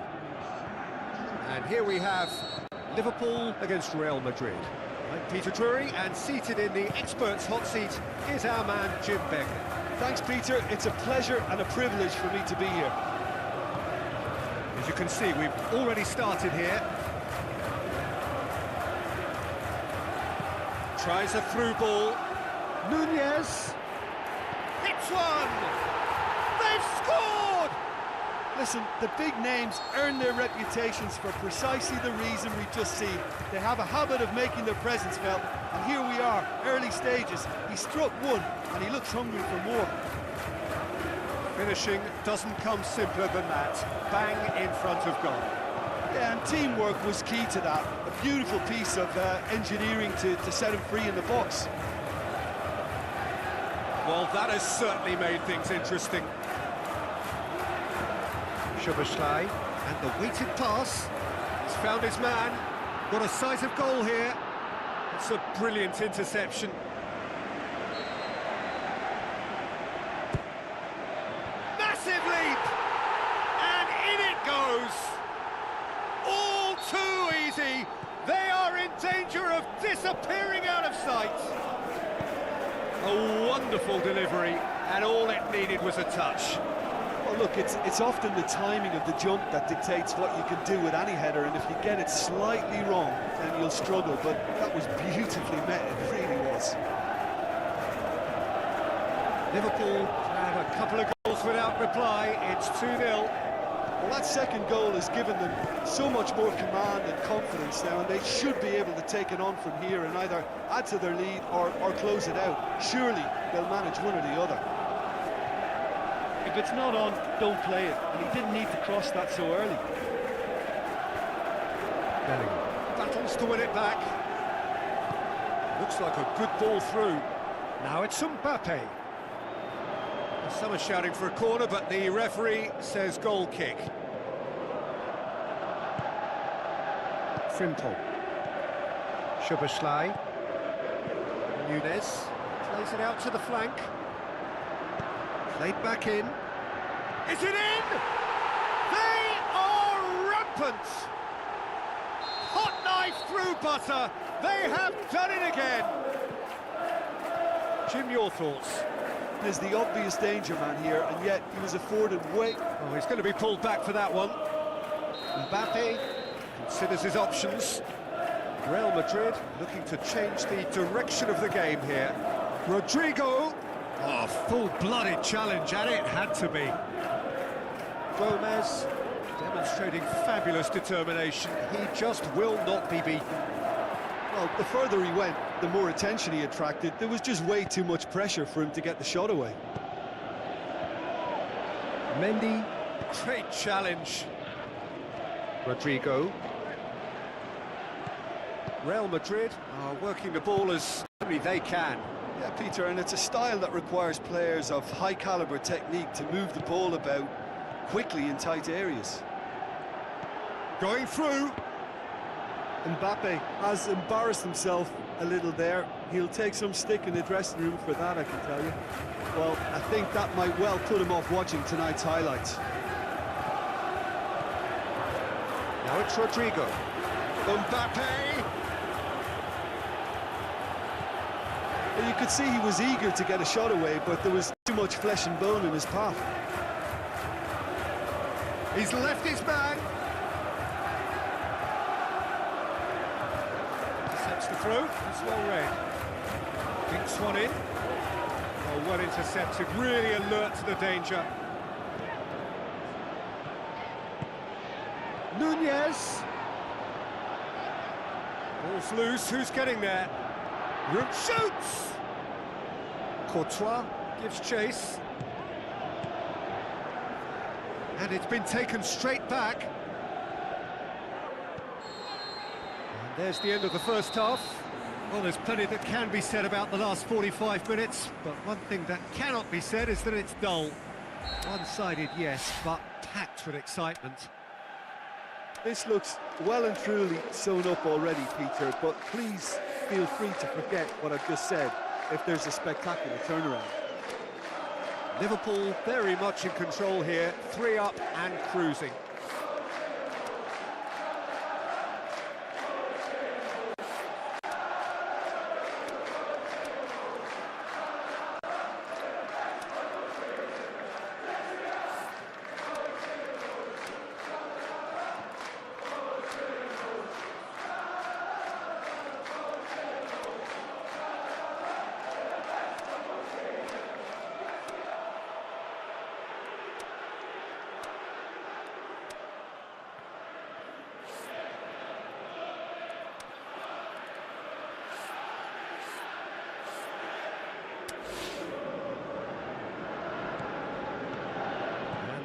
And here we have Liverpool against Real Madrid. I'm Peter Drury, and seated in the experts' hot seat is our man Jombang. Thanks, Peter. It's a pleasure and a privilege for me to be here. As you can see, we've already started here. Tries a through ball. Nunez hits one. They've scored! Listen, the big names earn their reputations for precisely the reason we've just seen. They have a habit of making their presence felt, and here we are, early stages. He struck one, and he looks hungry for more. Finishing doesn't come simpler than that. Bang in front of goal. Yeah, and teamwork was key to that. A beautiful piece of engineering to set him free in the box. Well, that has certainly made things interesting. Jombang, and the weighted pass. He's found his man. Got a sight of goal here. It's a brilliant interception. Massive leap! And in it goes! All too easy! They are in danger of disappearing out of sight! A wonderful delivery, and all it needed was a touch. Well, look, it's often the timing of the jump that dictates what you can do with any header, and if you get it slightly wrong, then you'll struggle, but that was beautifully met, it really was. Liverpool have a couple of goals without reply. It's 2-0. Well, that second goal has given them so much more command and confidence now, and they should be able to take it on from here and either add to their lead or close it out. Surely they'll manage one or the other. If it's not on, don't play it, and he didn't need to cross that so early. Battles to win it back. Looks like a good ball through. Now it's Mbappe. Some are shouting for a corner, but the referee says goal kick. Frimpong. Jombang. Nunez plays it out to the flank. Played back in. Is it in? They are rampant! Hot knife through butter. They have done it again. Jim, your thoughts? There's the obvious danger man here, and yet he was afforded way... Oh, he's going to be pulled back for that one. Mbappe considers his options. Real Madrid looking to change the direction of the game here. Rodrigo. Oh, full-blooded challenge, and it had to be. Gomez demonstrating fabulous determination. He just will not be beaten. Well, the further he went, the more attention he attracted. There was just way too much pressure for him to get the shot away. Mendy, great challenge. Rodrigo. Real Madrid are working the ball as only they can. Yeah, Peter, and it's a style that requires players of high-caliber technique to move the ball about quickly in tight areas. Going through. Mbappe has embarrassed himself a little there. He'll take some stick in the dressing room for that, I can tell you. Well, I think that might well put him off watching tonight's highlights. Now it's Rodrigo. Mbappe! Well, you could see he was eager to get a shot away, but there was too much flesh and bone in his path. He's left his man. Intercepts the throw. It's well read. Dinks one in. Oh, well intercepted. Really alert to the danger. Nunez. Ball's loose. Who's getting there? Root shoots! Courtois gives chase. And it's been taken straight back. And there's the end of the first half. Well, there's plenty that can be said about the last 45 minutes, but one thing that cannot be said is that it's dull. One-sided, yes, but packed with excitement. This looks well and truly sewn up already, Peter, but please feel free to forget what I've just said if there's a spectacular turnaround. Liverpool very much in control here, 3 up and cruising.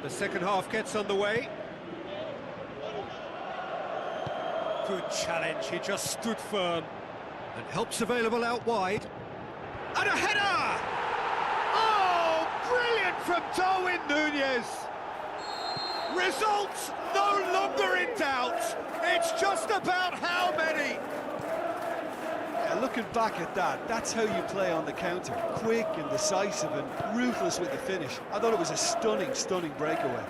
The second half gets underway. Good challenge, he just stood firm. And help's available out wide. And a header! Oh, brilliant from Darwin Núñez! Results no longer in doubt. It's just about how many. Yeah, looking back at that, that's how you play on the counter. Quick and decisive and ruthless with the finish. I thought it was a stunning, stunning breakaway.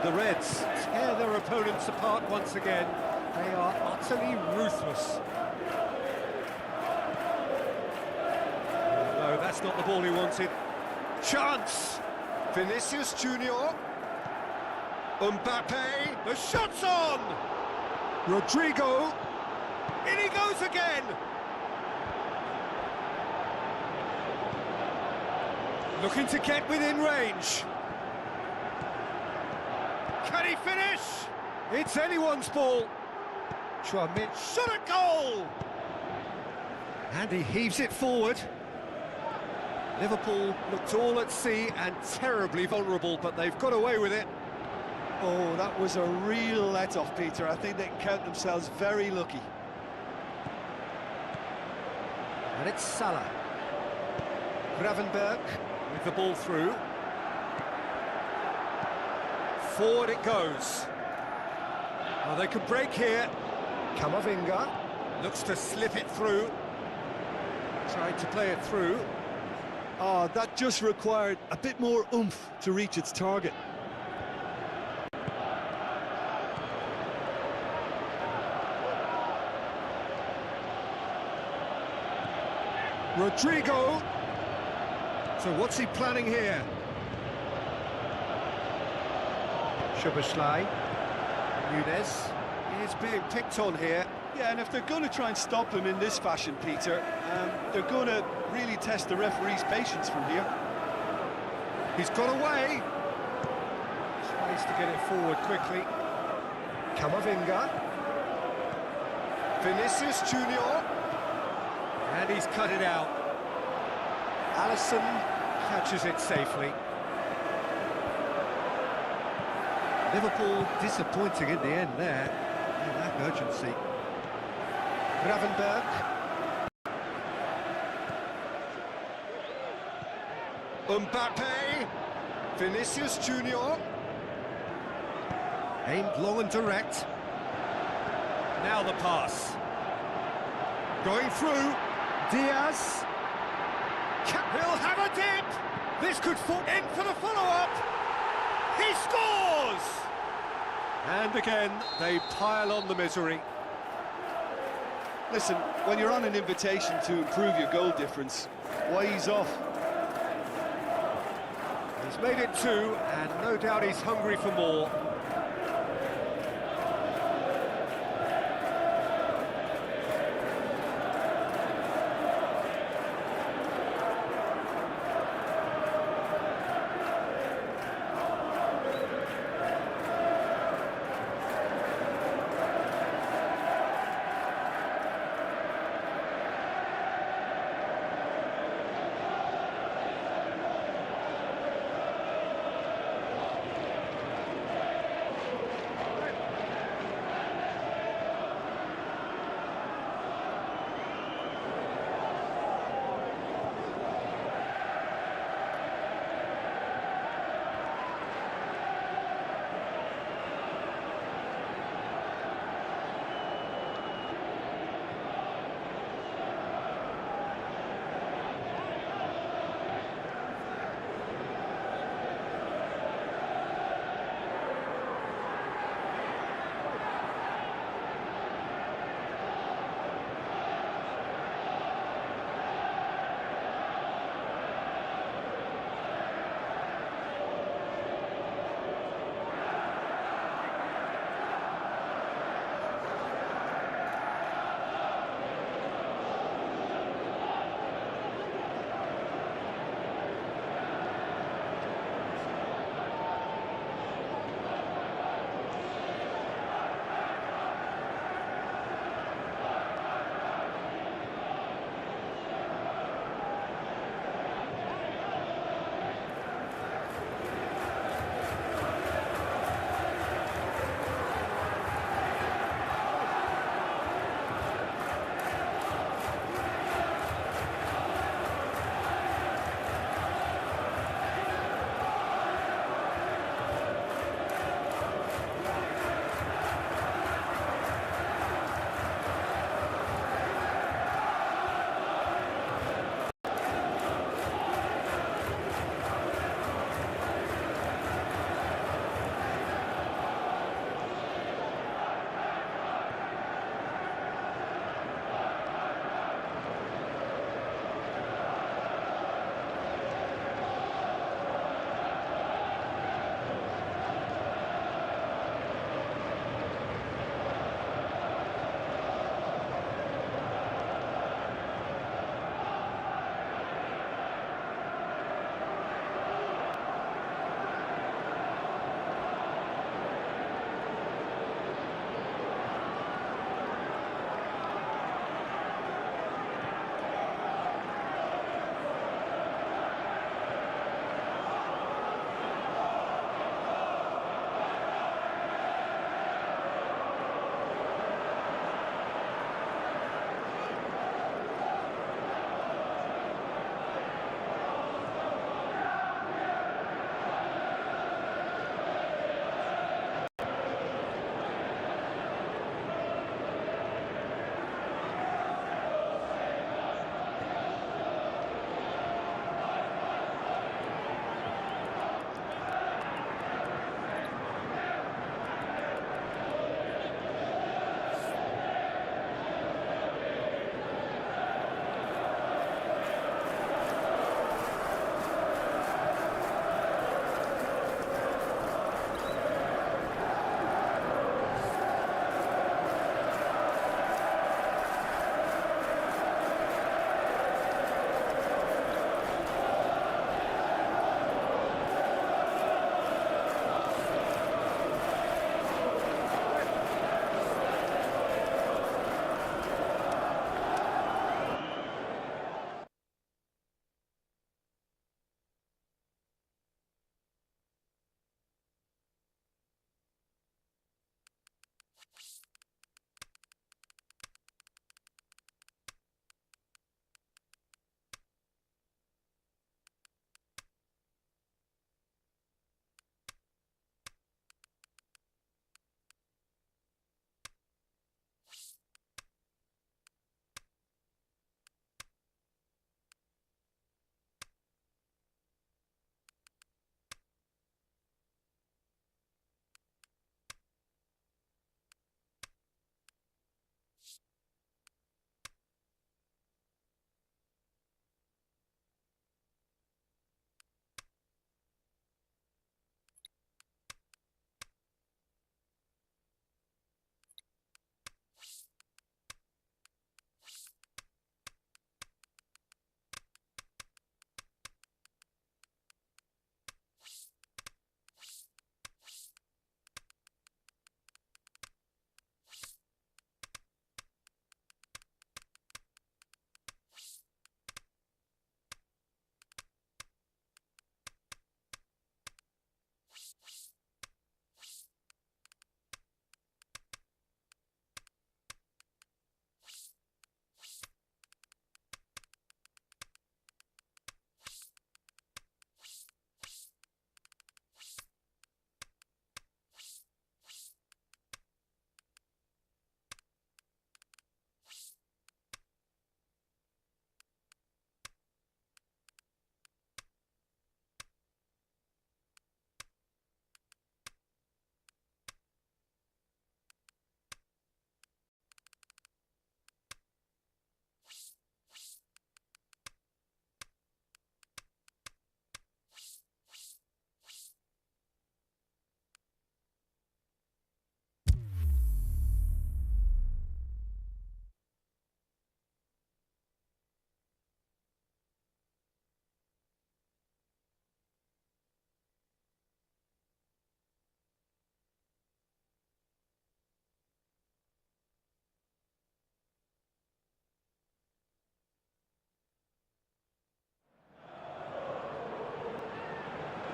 The Reds tear their opponents apart once again. They are utterly ruthless. No, that's not the ball he wanted. Chance! Vinicius Junior. Mbappe, the shot's on! Rodrigo, in he goes again! Looking to get within range. Can he finish? It's anyone's ball. Turnamen shot a goal! And he heaves it forward. Liverpool looked all at sea and terribly vulnerable, but they've got away with it. Oh, that was a real let-off, Peter. I think they can count themselves very lucky. And it's Salah. Gravenberg with the ball through. Forward it goes. Well, they could break here. Camavinga looks to slip it through. Tried to play it through. Oh, that just required a bit more oomph to reach its target. Rodrigo. So what's he planning here? Szoboszlai. Núñez is being picked on here. Yeah, and if they're going to try and stop him in this fashion, Peter, they're going to really test the referee's patience from here. He's got away. Tries to get it forward quickly. Camavinga. Vinicius Junior. And he's cut it out. Alisson catches it safely. Liverpool disappointing in the end there. They lack urgency. Gravenberg. Mbappe. Vinicius Junior. Aimed long and direct. Now the pass. Going through. Diaz. He'll have a dip. This could fall in for the follow-up. He scores! And again, they pile on the misery. Listen, when you're on an invitation to improve your goal difference, why ease off? He's made it 2, and no doubt he's hungry for more.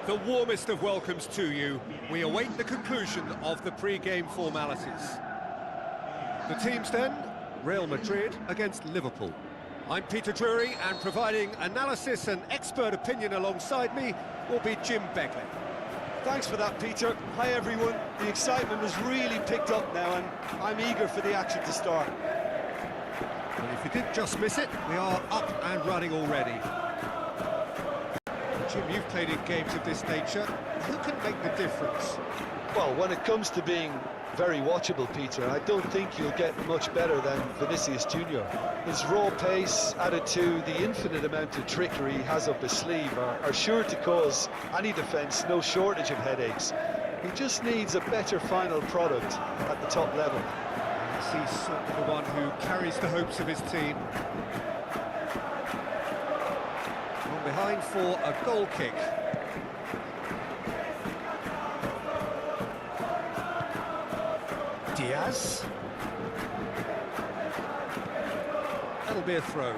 The warmest of welcomes to you. We await the conclusion of the pre-game formalities. The teams then, Real Madrid against Liverpool. I'm Peter Drury, and providing analysis and expert opinion alongside me will be Jim Begley. Thanks for that, Peter. Hi, everyone. The excitement has really picked up now, and I'm eager for the action to start. And if you did just miss it, we are up and running already. Jim, you've played in games of this nature. Who can make the difference? Well, when it comes to being very watchable, Peter, I don't think you'll get much better than Vinicius Junior. His raw pace, added to the infinite amount of trickery he has up his sleeve, are sure to cause any defence no shortage of headaches. He just needs a better final product at the top level. He's certainly the one who carries the hopes of his team. From behind for a goal kick. Diaz. That'll be a throw.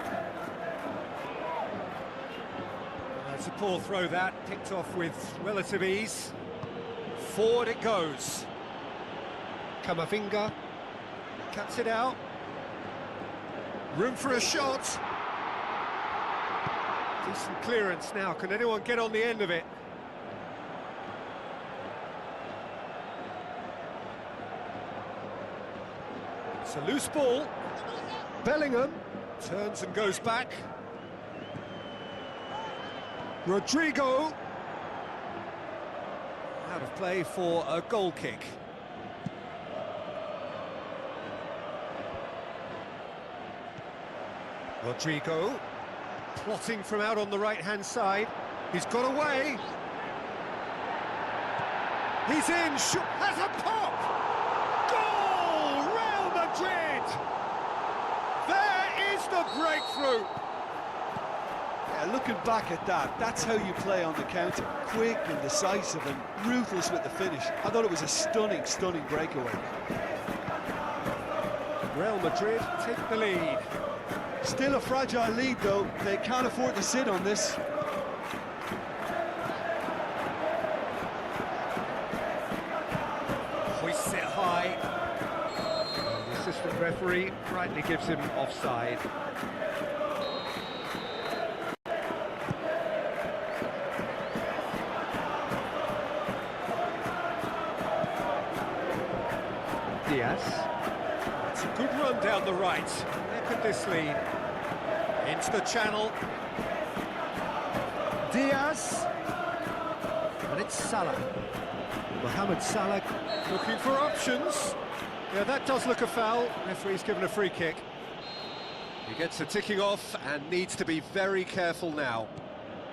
That's a poor throw, that. Picked off with relative ease. Forward it goes. Camavinga cuts it out. Room for a shot. Decent clearance now. Can anyone get on the end of it? It's a loose ball. Bellingham turns and goes back. Rodrigo. Out of play for a goal kick. Rodrigo plotting from out on the right-hand side. He's got away. He's in. Has a pop. Goal! Real Madrid. There is the breakthrough. Yeah, looking back at that, that's how you play on the counter. Quick and decisive and ruthless with the finish. I thought it was a stunning, stunning breakaway. Real Madrid take the lead. Still a fragile lead, though. They can't afford to sit on this. Hoists it high. The assistant referee rightly gives him offside. Diaz. It's a good run down the right. Where could this lead? Into the channel. Diaz. And it's Salah. Mohamed Salah looking for options. Yeah, that does look a foul. Referee's given a free kick. He gets a ticking off and needs to be very careful now.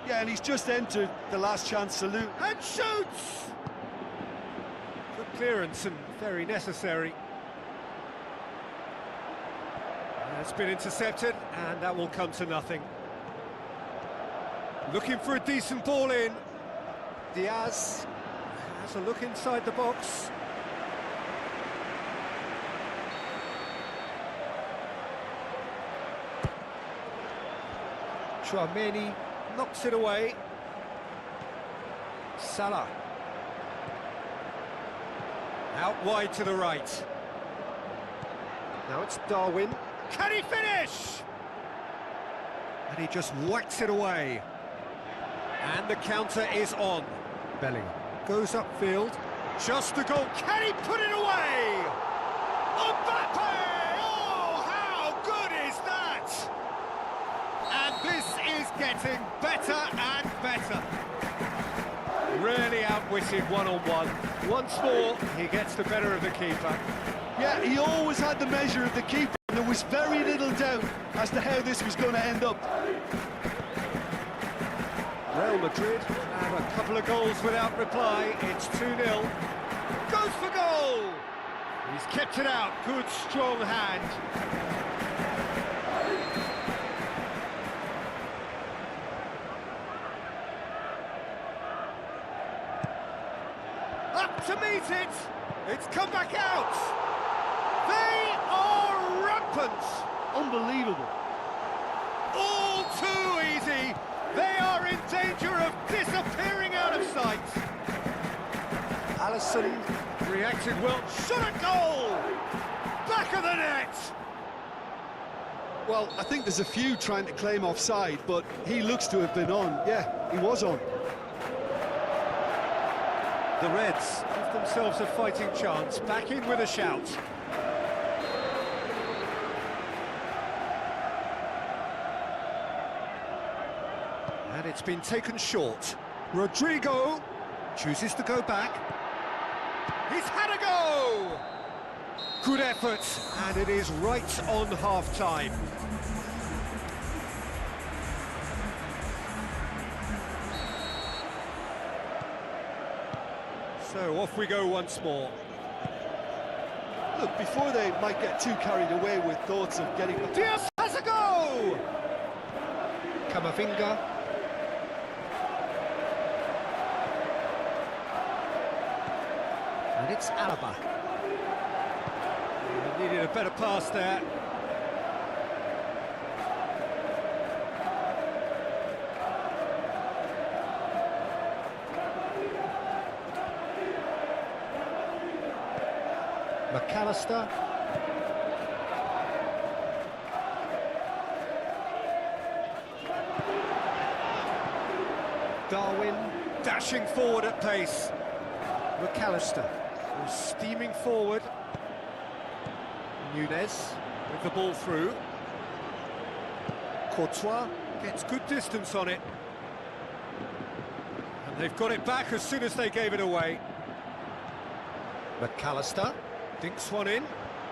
Yeah, and he's just entered the last chance salute. And shoots! Good clearance and very necessary. It's been intercepted, and that will come to nothing. Looking for a decent ball in. Diaz has a look inside the box. Turnamen knocks it away. Salah. Out wide to the right. Now it's Darwin. Can he finish? And he just whacks it away. And the counter is on. Bellingham goes upfield. Just the goal. Can he put it away? Mbappe! Oh, how good is that? And this is getting better and better. Really outwitted one-on-one. Once more, he gets the better of the keeper. Yeah, he always had the measure of the keeper. There was very little doubt as to how this was going to end up. Real Madrid have a couple of goals without reply. It's 2-0. Goes for goal! He's kept it out. Good, strong hand. Up to meet it. It's come back out. They are rampant. Unbelievable. All too easy. They are in danger of disappearing out of sight. sight. Allison reacted well. Shot a goal! Back of the net! Well, I think there's a few trying to claim offside, but he looks to have been on. Yeah, he was on. The Reds give themselves a fighting chance, back in with a shout. And it's been taken short. Rodrigo chooses to go back. He's had a go! Good effort, and it is right on half-time. So off we go once more. Look, before they might get too carried away with thoughts of getting the... Diaz has a go! Camavinga. And it's Alaba. He needed a better pass there. McAllister. Darwin dashing forward at pace. McAllister was steaming forward. Nunez with the ball through. Courtois gets good distance on it. And they've got it back as soon as they gave it away. McAllister dinks one in.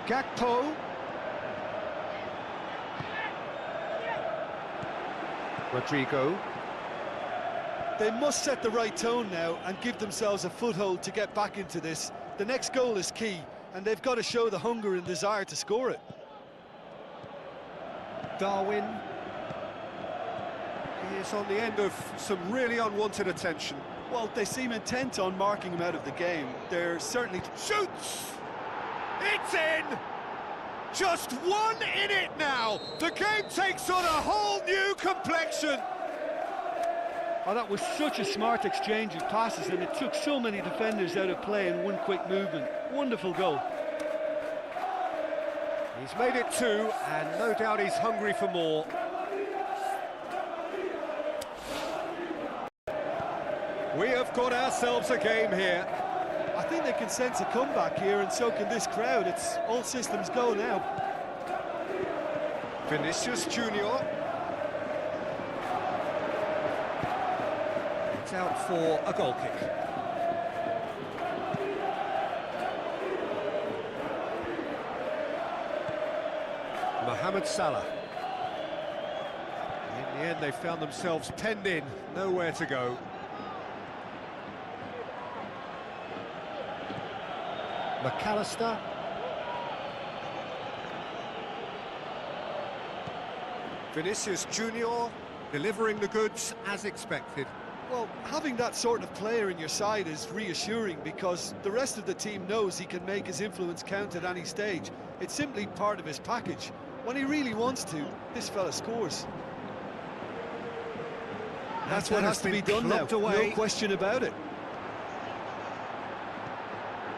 Gakpo. Rodrigo. They must set the right tone now and give themselves a foothold to get back into this. The next goal is key, and they've got to show the hunger and desire to score it. Darwin. He is on the end of some really unwanted attention. Well, they seem intent on marking him out of the game. They're certainly... Shoots! It's in! Just one in it now! The game takes on a whole new complexion! Oh, that was such a smart exchange of passes, and it took so many defenders out of play in one quick movement. Wonderful goal. He's made it two, and no doubt he's hungry for more. We have got ourselves a game here. I think they can sense a comeback here, and so can this crowd. It's all systems go now. Vinicius Junior. It's out for a goal kick. Mohamed Salah. In the end, they found themselves penned in, nowhere to go. McAllister. Vinicius Junior delivering the goods as expected. Well, having that sort of player in your side is reassuring because the rest of the team knows he can make his influence count at any stage. It's simply part of his package. When he really wants to, this fella scores. That's what has to be done now, no question about it.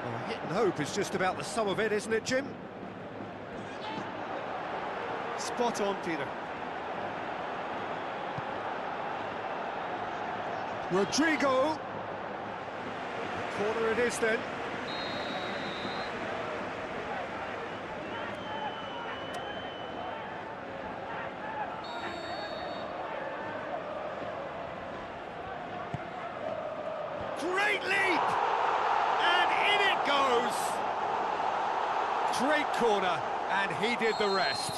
Well, hit and hope is just about the sum of it, isn't it, Jim? Spot on, Peter. Rodrigo. Corner it is then. Great leap! And in it goes! Great corner, and he did the rest.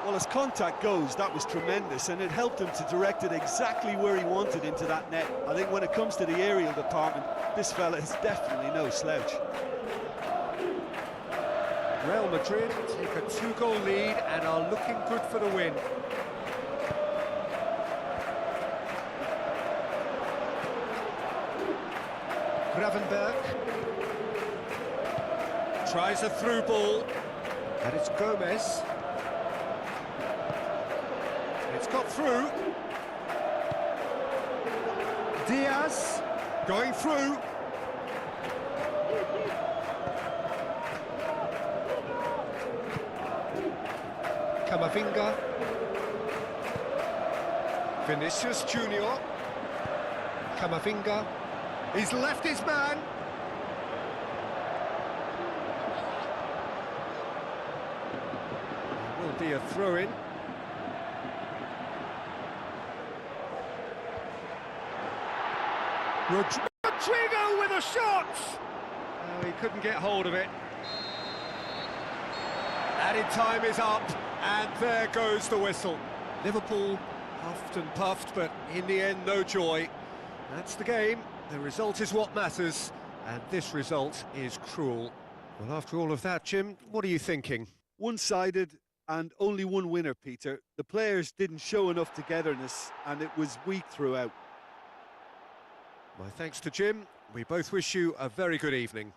Well, as contact goes, that was tremendous, and it helped him to direct it exactly where he wanted into that net. I think when it comes to the aerial department, this fella is definitely no slouch. Real Madrid take a two-goal lead and are looking good for the win. Gravenberg tries a through ball, and it's Gomez. It's got through. Diaz Going through. Camavinga. Vinicius Junior. Camavinga. He's left his man. It will be a throw-in. Rodrigo with a shot! Oh, he couldn't get hold of it. Added time is up, and there goes the whistle. Liverpool huffed and puffed, but in the end, no joy. That's the game. The result is what matters, and this result is cruel. Well, after all of that, Jim, what are you thinking? One-sided and only one winner, Peter. The players didn't show enough togetherness, and it was weak throughout. My thanks to Jim. We both wish you a very good evening.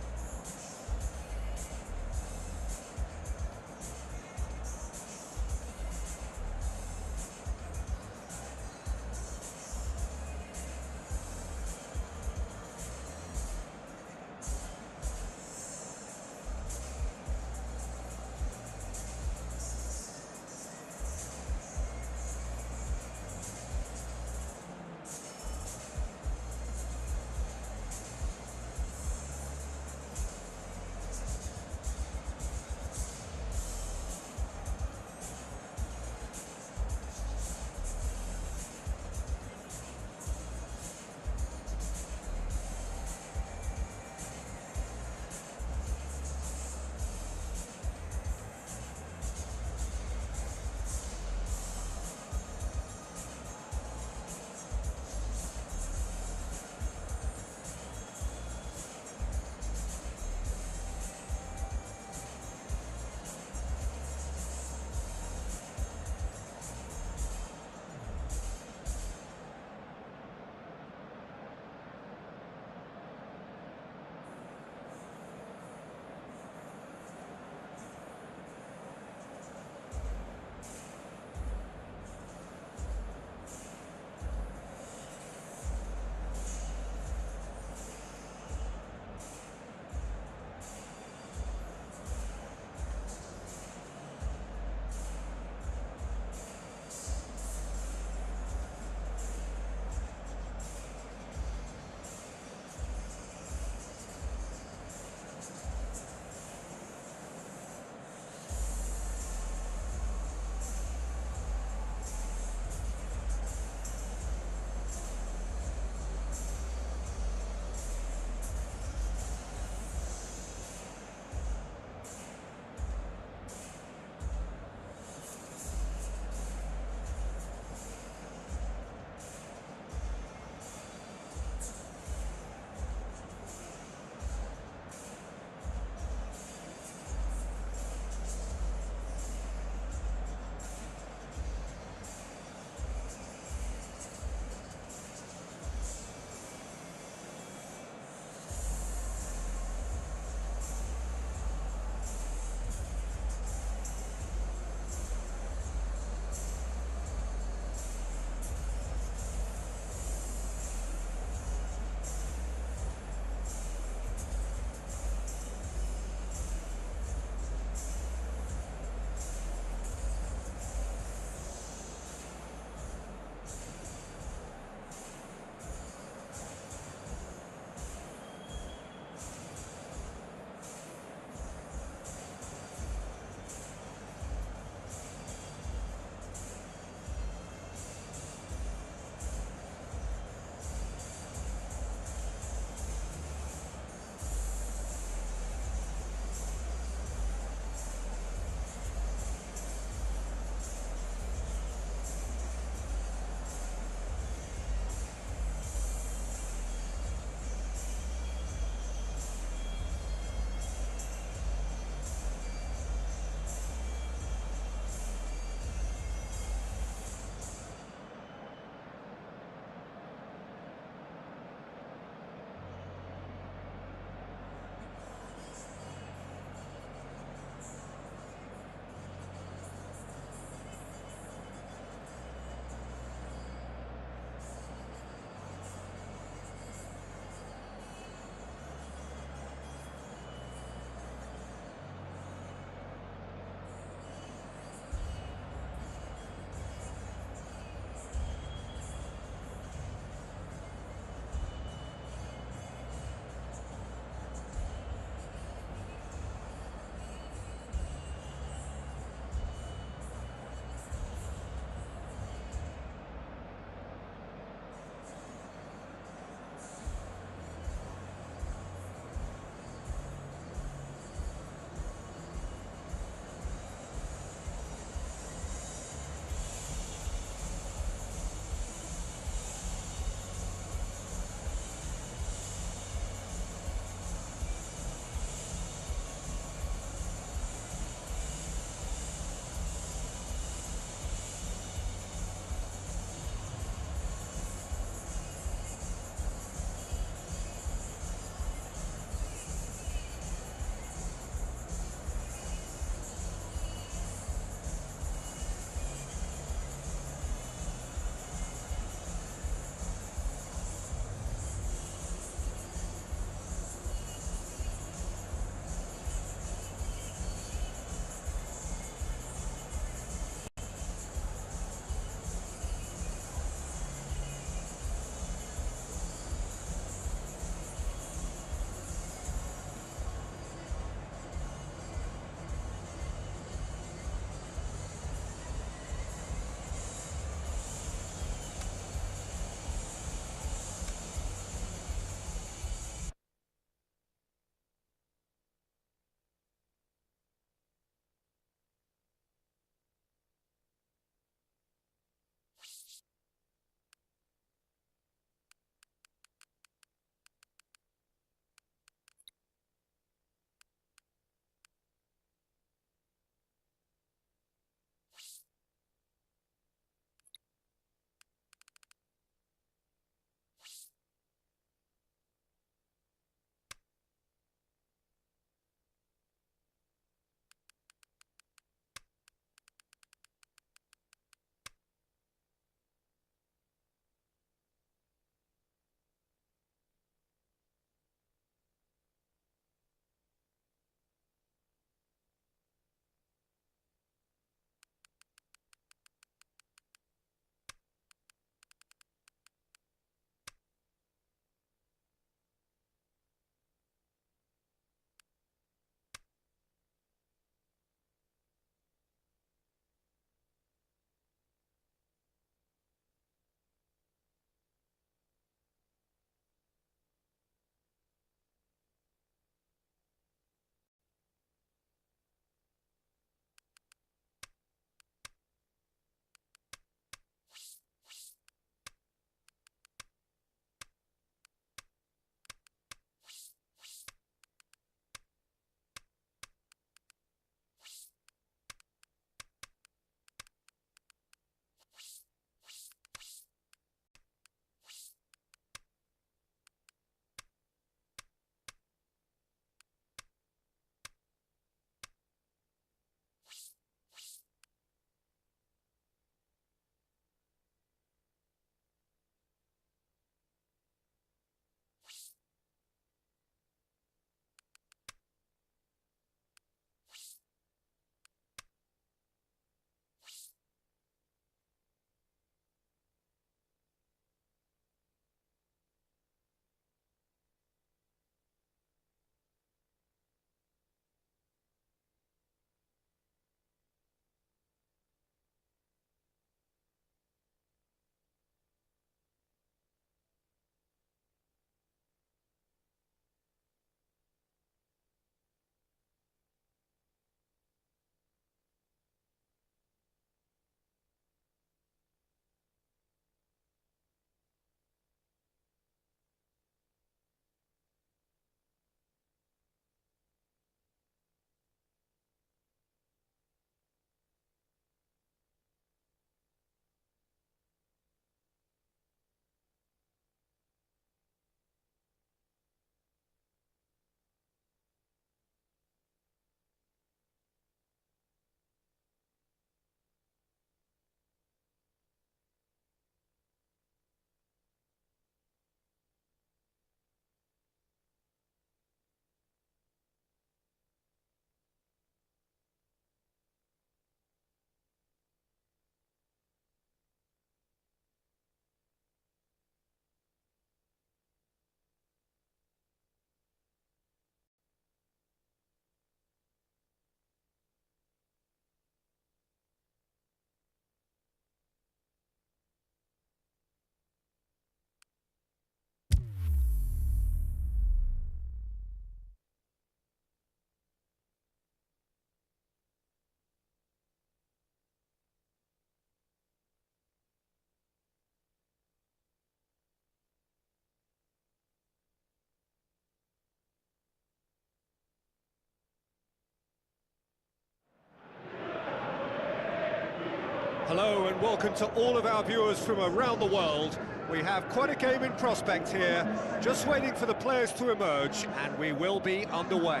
Hello and welcome to all of our viewers from around the world. We have quite a game in prospect here, just waiting for the players to emerge, and we will be underway.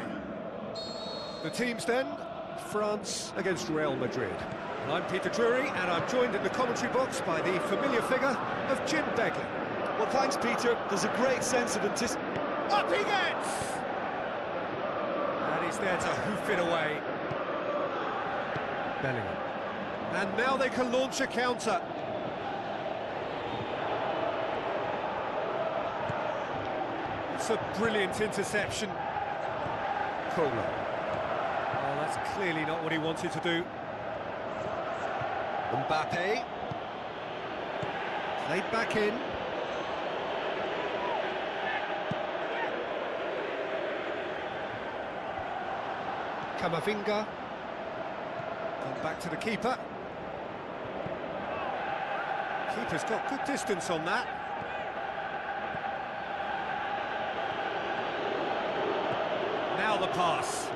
The teams then, France against Real Madrid. And I'm Peter Drury, and I'm joined in the commentary box by the familiar figure of Jim Begley. Well, thanks, Peter. There's a great sense of anticipation. Up he gets! And he's there to hoof it away. Bellingham. And now they can launch a counter. It's a brilliant interception. Cola. Oh, that's clearly not what he wanted to do. Mbappe. Played back in. Camavinga. And back to the keeper. Keeper's got good distance on that. Now the pass.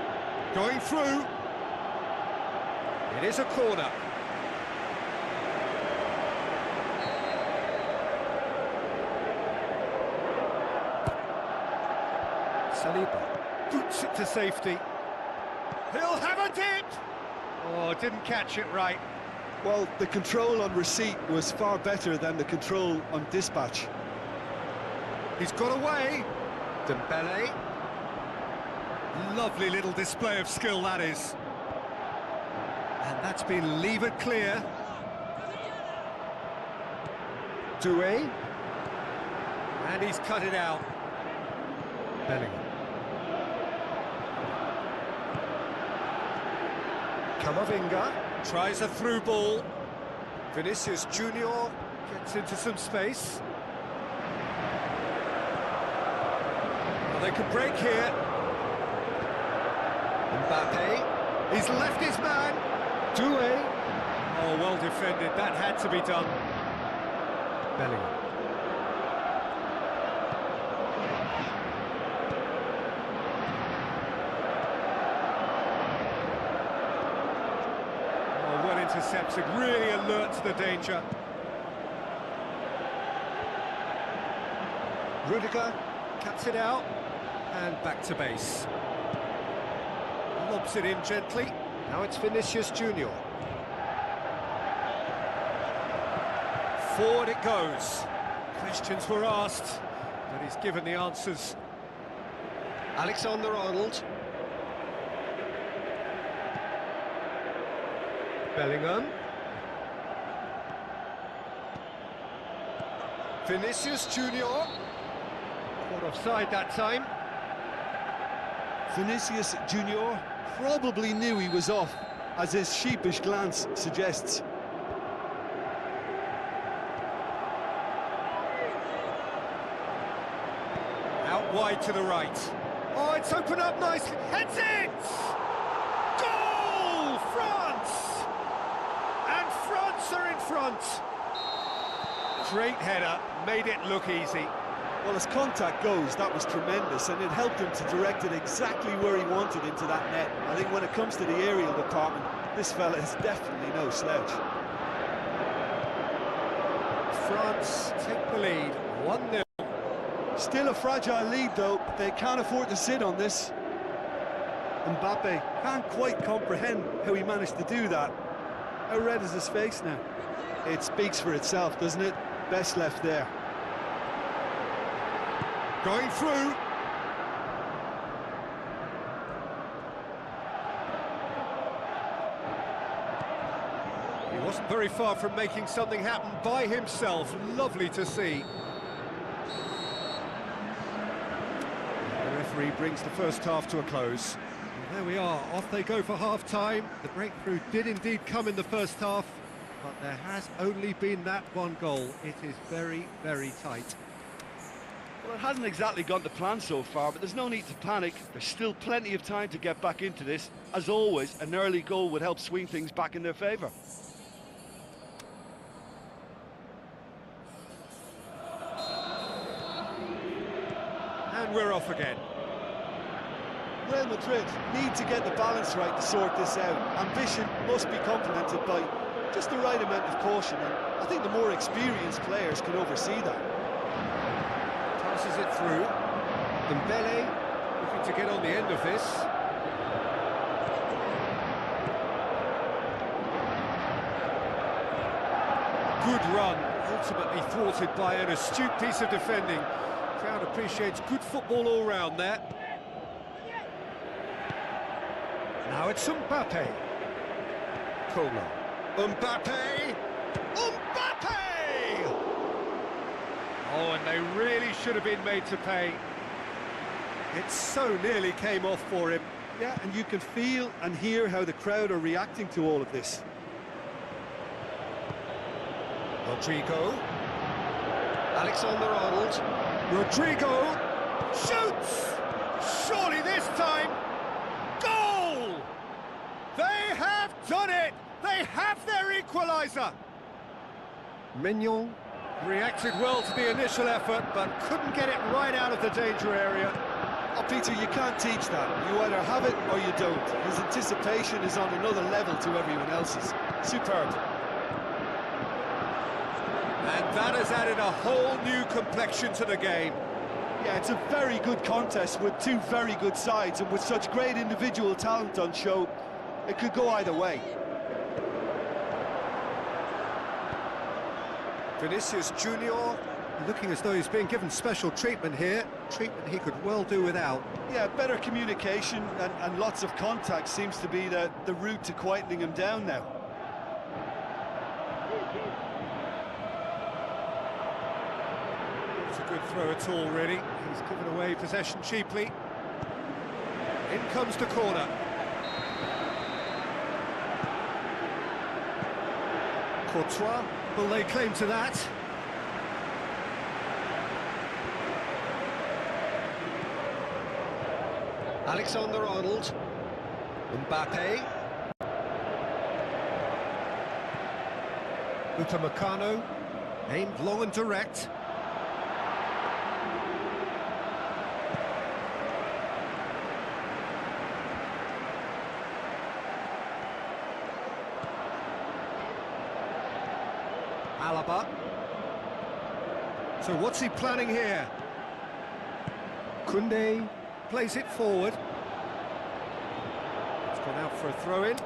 Going through. It is a corner. Saliba boots it to safety. He'll have a dip! Oh, didn't catch it right. Well, the control on receipt was far better than the control on dispatch. He's got away. Dembele. Lovely little display of skill, that is. And that's been levered clear. Doué. And he's cut it out. Bellingham. Camavinga tries a through ball. Vinicius Junior gets into some space. Well, they could break here. Mbappe, he's left his man. Doué. Oh, well defended, that had to be done. Bellingham. Oh, well intercepted, really alert to the danger. Rudiger cuts it out, and back to base. Lobs it in gently. Now it's Vinicius Junior. Forward it goes. Questions were asked, but he's given the answers. Alexander-Arnold. Bellingham. Vinicius Junior. Caught offside that time. Vinicius Junior probably knew he was off, as his sheepish glance suggests. Out wide to the right. Oh, it's opened up nicely. Heads it! Goal! France! And France are in front. Great header, made it look easy. Well, as contact goes, that was tremendous, and it helped him to direct it exactly where he wanted into that net. I think when it comes to the aerial department, this fella is definitely no slouch. France take the lead, 1-0. Still a fragile lead, though. They can't afford to sit on this. Mbappe can't quite comprehend how he managed to do that. How red is his face now? It speaks for itself, doesn't it? Best left there. Going through. He wasn't very far from making something happen by himself. Lovely to see. The referee brings the first half to a close. And there we are, off they go for half-time. The breakthrough did indeed come in the first half, but there has only been that one goal. It is very, very tight. Well, it hasn't exactly gone to plan so far, but there's no need to panic. There's still plenty of time to get back into this. As always, an early goal would help swing things back in their favour. And we're off again. Real Madrid need to get the balance right to sort this out. Ambition must be complemented by Just the right amount of caution, and I think the more experienced players can oversee that. Passes it through. Dembele looking to get on the end of this. Good run, ultimately thwarted by an astute piece of defending. Crowd appreciates good football all round there. Now it's Mbappe. Cola. Mbappe! Mbappe! Oh, and they really should have been made to pay. It so nearly came off for him. Yeah, and you can feel and hear how the crowd are reacting to all of this. Rodrigo. Alexander-Arnold. Rodrigo shoots! Surely this time, goal! They have done it! They have their equaliser! Mignon reacted well to the initial effort, but couldn't get it right out of the danger area. Oh, Peter, you can't teach that. You either have it or you don't. His anticipation is on another level to everyone else's. Superb. And that has added a whole new complexion to the game. Yeah, it's a very good contest with two very good sides, and with such great individual talent on show, it could go either way. Vinicius Junior looking as though he's being given special treatment here. Treatment he could well do without. Yeah, better communication and lots of contact seems to be the route to quietening him down now. It's a good throw at all, really. He's given away possession cheaply. In comes the corner. Courtois will lay claim to that. Alexander-Arnold. Mbappe. Upamecano. Aimed long and direct. Alaba. So what's he planning here? Koundé plays it forward. It's gone out for a throw-in.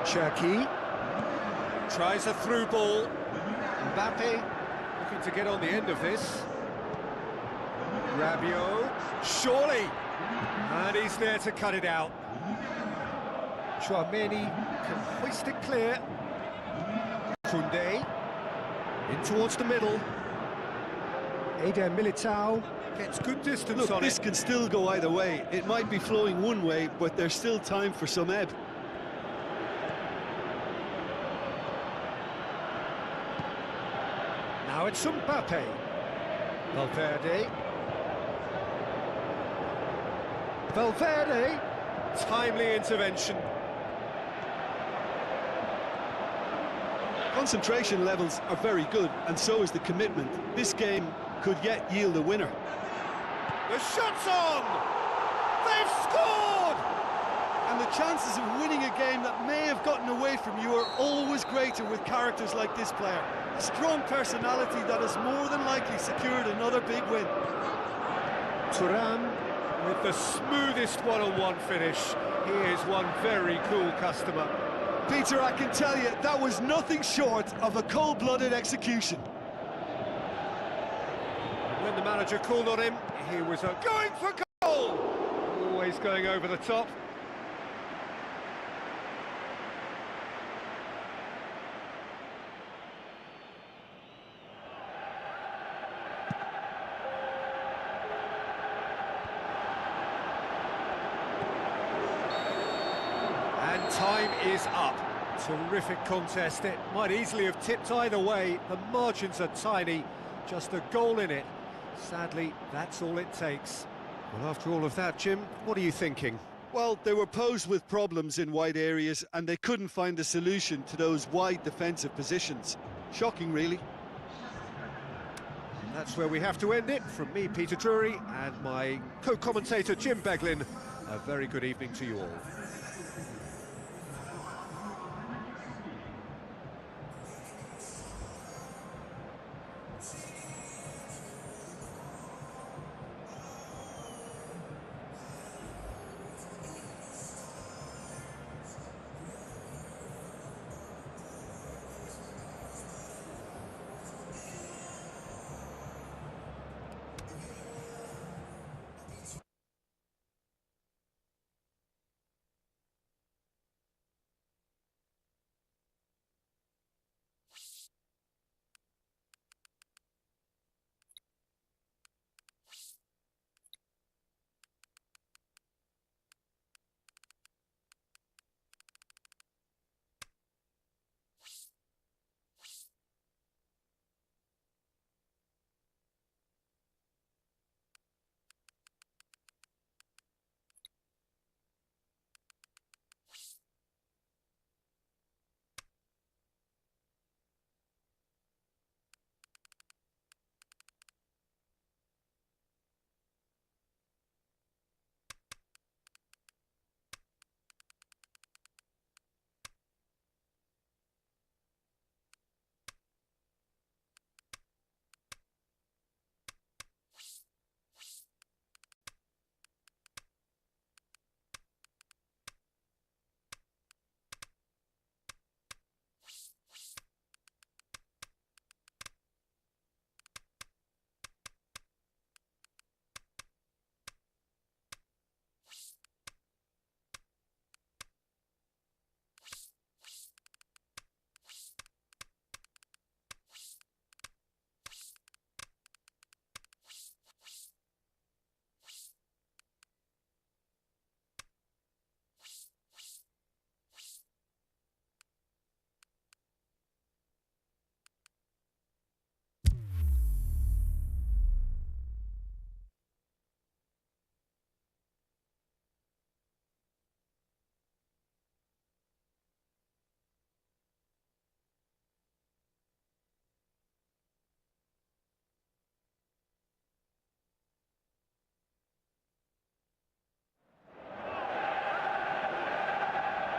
Cherki tries a through ball. Mbappe looking to get on the end of this. Rabiot, surely! And he's there to cut it out. Chouameni can hoist it clear. Koundé in towards the middle. Eder Militao gets good distance on it. This can still go either way. It might be flowing one way, but there's still time for some ebb. Now it's Mbappe. Valverde. Valverde. Timely intervention. Concentration levels are very good, and so is the commitment. This game could yet yield a winner. The shot's on! They've scored! And the chances of winning a game that may have gotten away from you are always greater with characters like this player. A strong personality that has more than likely secured another big win. Turnamen with the smoothest one-on-one finish. He is one very cool customer. Peter, I can tell you, that was nothing short of a cold-blooded execution. when the manager called on him, he was going for goal! Always going over the top. And time is up. Terrific contest. It might easily have tipped either way. The margins are tiny. Just a goal in it. Sadly, that's all it takes. Well, after all of that, Jim, what are you thinking? Well, they were posed with problems in wide areas and they couldn't find a solution to those wide defensive positions. Shocking, really. And that's where we have to end it. From me, Peter Drury, and my co-commentator, Jim Beglin, a very good evening to you all.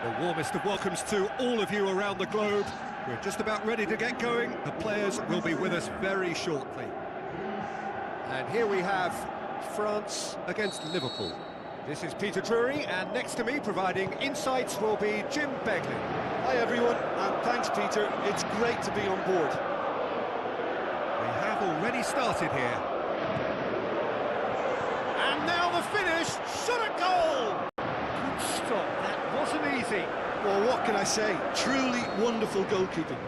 The warmest of welcomes to all of you around the globe. We're just about ready to get going. The players will be with us very shortly. And here we have France against Liverpool. This is Peter Drury, and next to me, providing insights, will be Jim Beglin. Hi everyone, and thanks Peter. It's great to be on board. We have already started here. And now the finish, shot a goal! Good stop, that wasn't easy. Well, what can I say? Truly wonderful goalkeeping.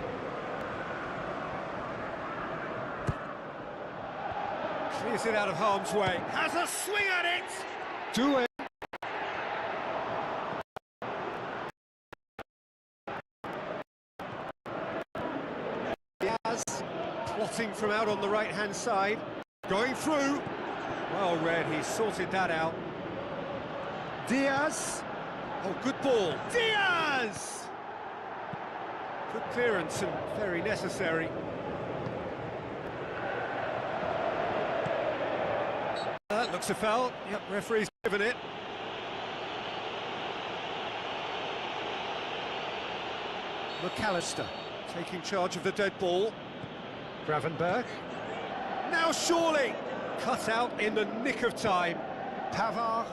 Clears it out of harm's way. Has a swing at it! Do it! Diaz, plotting from out on the right-hand side. Going through. Well read, he sorted that out. Diaz. Oh, good ball. Diaz! Good clearance and very necessary. That looks a foul. Yep, referee's given it. McAllister taking charge of the dead ball. Gravenberg. Now surely! Cut out in the nick of time. Pavard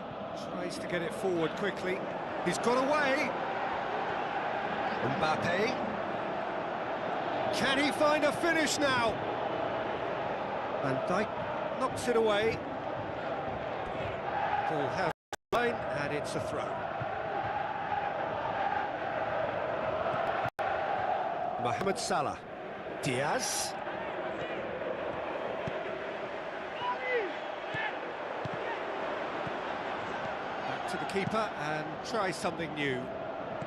tries to get it forward quickly. He's got away. Mbappe. Can he find a finish now? Van Dijk. knocks it away. Ball has the line, and it's a throw. Mohamed Salah. Diaz. Back to the keeper and try something new.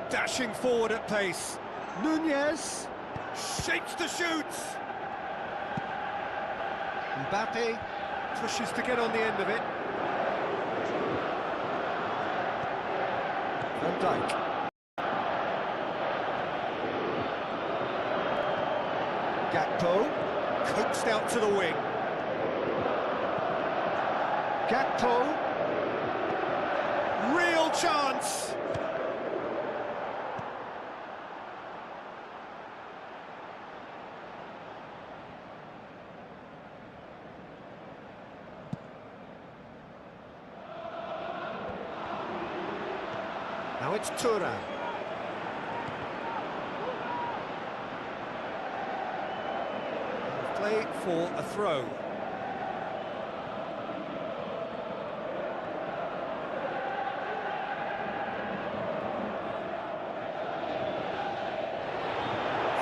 Dashing forward at pace. Nunez shapes to shoot. Mbappe pushes to get on the end of it. Van Dijk. Gakpo coaxed out to the wing. Gakpo, real chance. Now it's Turnamen. Play for a throw.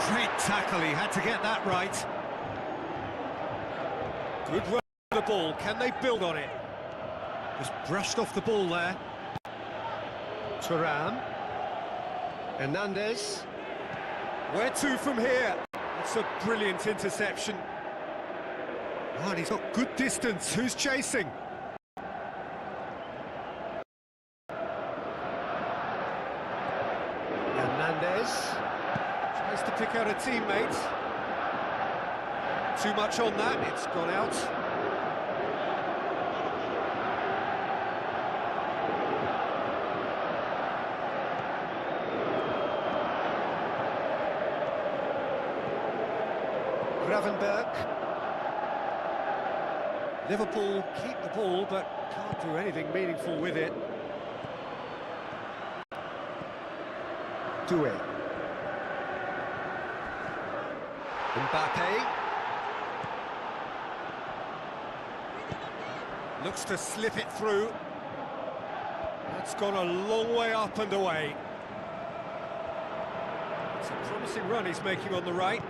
Great tackle, he had to get that right. Good run of the ball, can they build on it? Just brushed off the ball there. Turnamen. Hernandez. Where to from here? It's a brilliant interception. Oh, and he's got good distance. Who's chasing? Hernandez tries to pick out a teammate. Too much on that, it's gone out. Gravenberg. Liverpool keep the ball, but can't do anything meaningful with it. Doué. Mbappe. Looks to slip it through. That's gone a long way up and away. It's a promising run he's making on the right.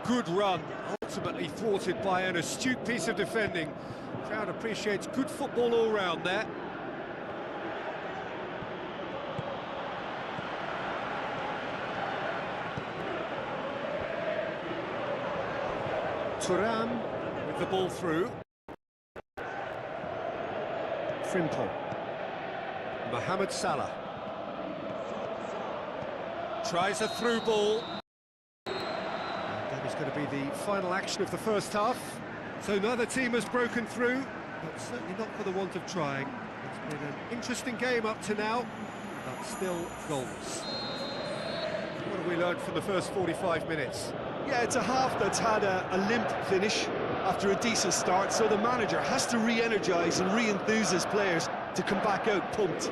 Good run, ultimately thwarted by an astute piece of defending. Crowd appreciates good football all round there. Thuram with the ball through. Frimpong. Mohamed Salah. Tries a through ball. That is going to be the final action of the first half. So neither team has broken through, but certainly not for the want of trying. It's been an interesting game up to now, but still goals. What have we learned from the first 45 minutes? Yeah, it's a half that's had a limp finish after a decent start, so the manager has to re-energise and re-enthuse his players to come back out pumped.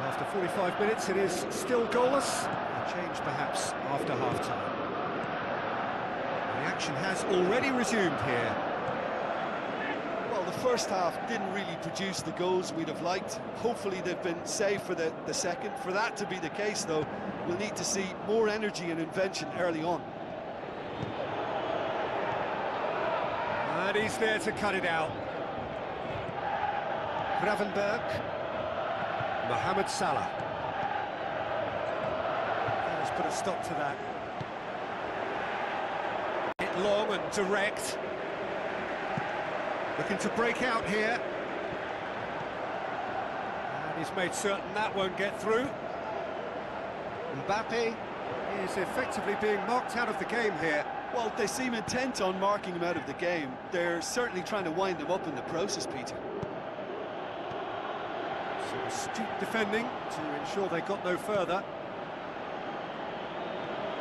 After 45 minutes, it is still goalless. A change perhaps after half-time. The action has already resumed here. Well, the first half didn't really produce the goals we'd have liked. Hopefully they've been saved for the second. For that to be the case, though, we'll need to see more energy and invention early on. And he's there to cut it out. Gravenberg. Mohamed Salah. Let's put a stop to that. Hit long and direct. Looking to break out here. And he's made certain that won't get through. Mbappe is effectively being marked out of the game here. Well, they seem intent on marking him out of the game. They're certainly trying to wind him up in the process, Peter. Some astute defending to ensure they got no further.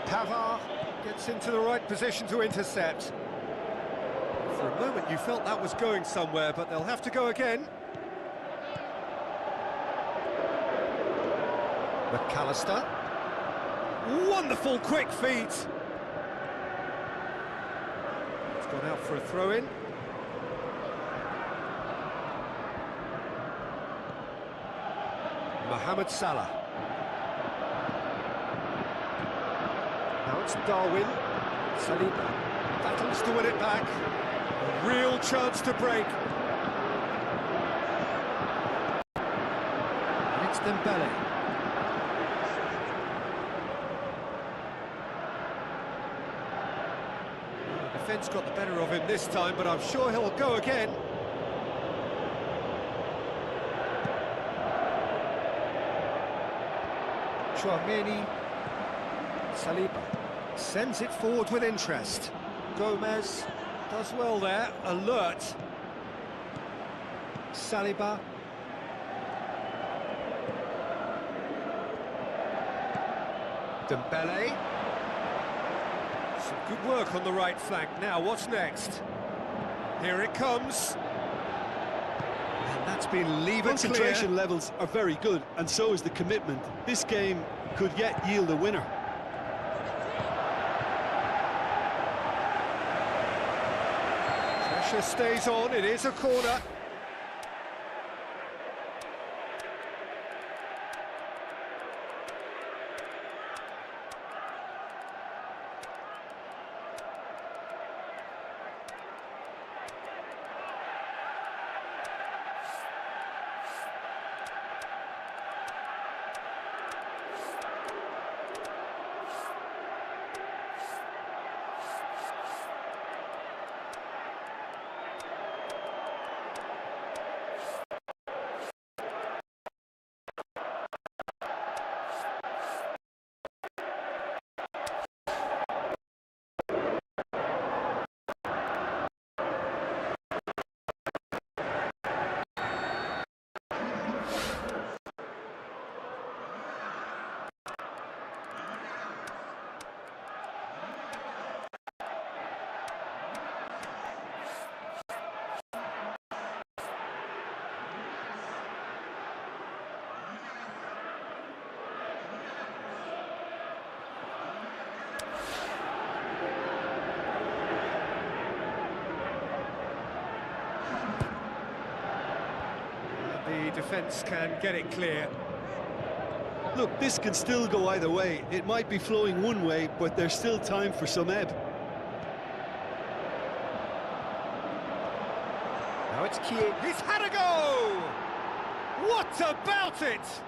Pavard gets into the right position to intercept. For a moment you felt that was going somewhere, but they'll have to go again. McAllister. Wonderful quick feet. Gone out for a throw-in. Mohamed Salah. Now it's Darwin. Saliba battles to win it back. A real chance to break. And it's Dembele. The defence got the better of him this time, but I'm sure he'll go again. Tchouameni. Saliba sends it forward with interest. Gomez does well there, alert. Saliba. Dembele. Some good work on the right flank. Now, what's next? Here it comes. And that's been lever clear. Concentration levels are very good, and so is the commitment. This game could yet yield a winner. Pressure stays on, it is a corner. The defence can get it clear. Look, this can still go either way. It might be flowing one way, but there's still time for some ebb. Now it's Kier. He's had a go! What about it?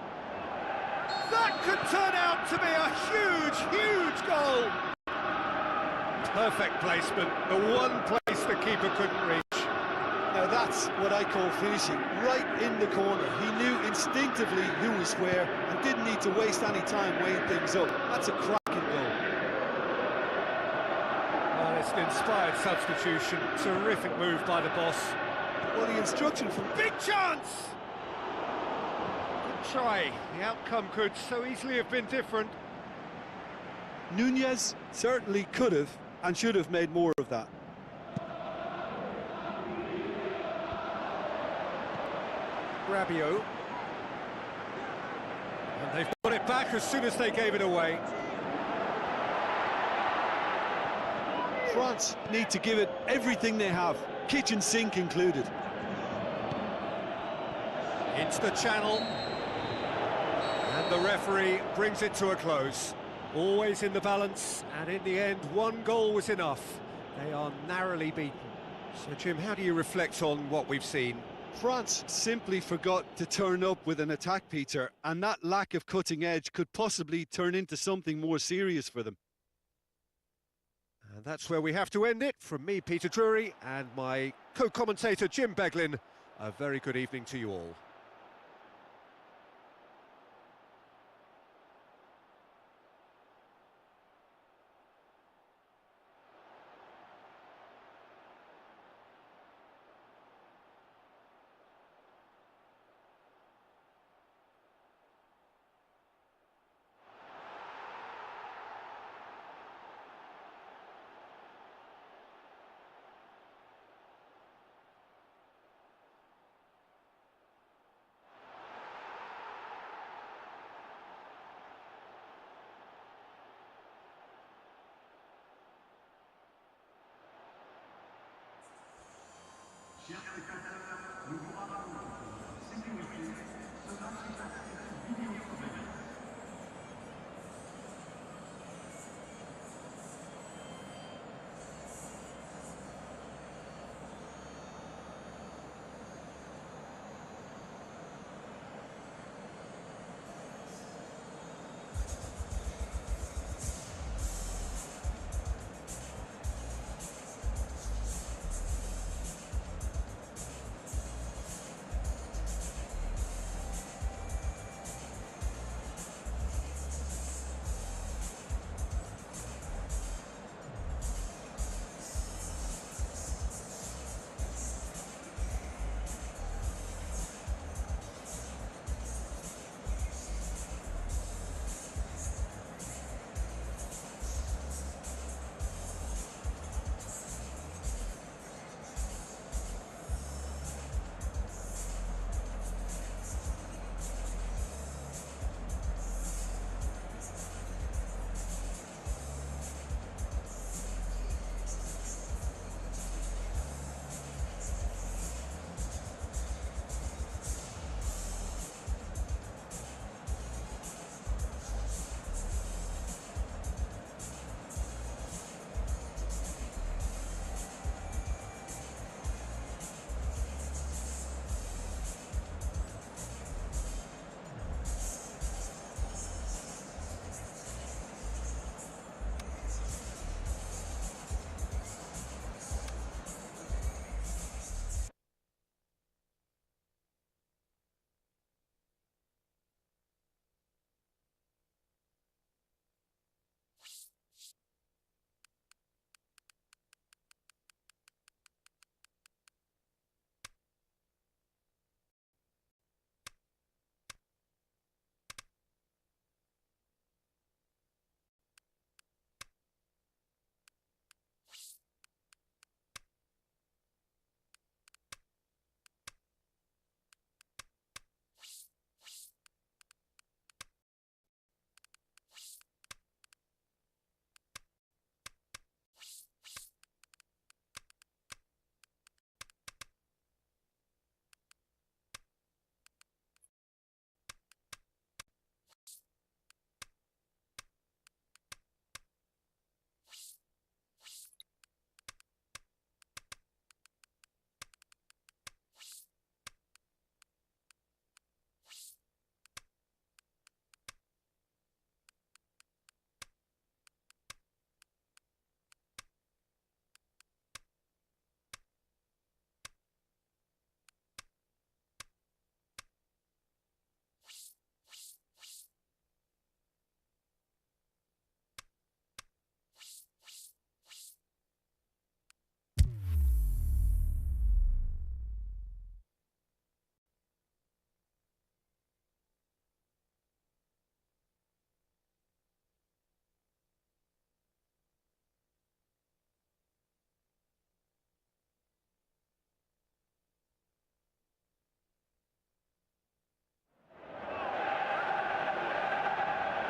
That could turn out to be a huge, huge goal. Perfect placement, the one place the keeper couldn't reach. Now that's what I call finishing, right in the corner. He knew instinctively who was where and didn't need to waste any time weighing things up. That's a cracking goal. Well, it's an inspired substitution. Terrific move by the boss. Well, the instruction from... Big chance! Good try. The outcome could so easily have been different. Nunez certainly could have and should have made more of that. Rabiot. And they've got it back as soon as they gave it away. France need to give it everything they have, kitchen sink included. Into the channel. And the referee brings it to a close. Always in the balance, and in the end, one goal was enough. They are narrowly beaten. So, Jim, how do you reflect on what we've seen? France simply forgot to turn up with an attack, Peter, and that lack of cutting edge could possibly turn into something more serious for them. And that's where we have to end it. From me, Peter Drury, and my co-commentator, Jim Beglin, a very good evening to you all.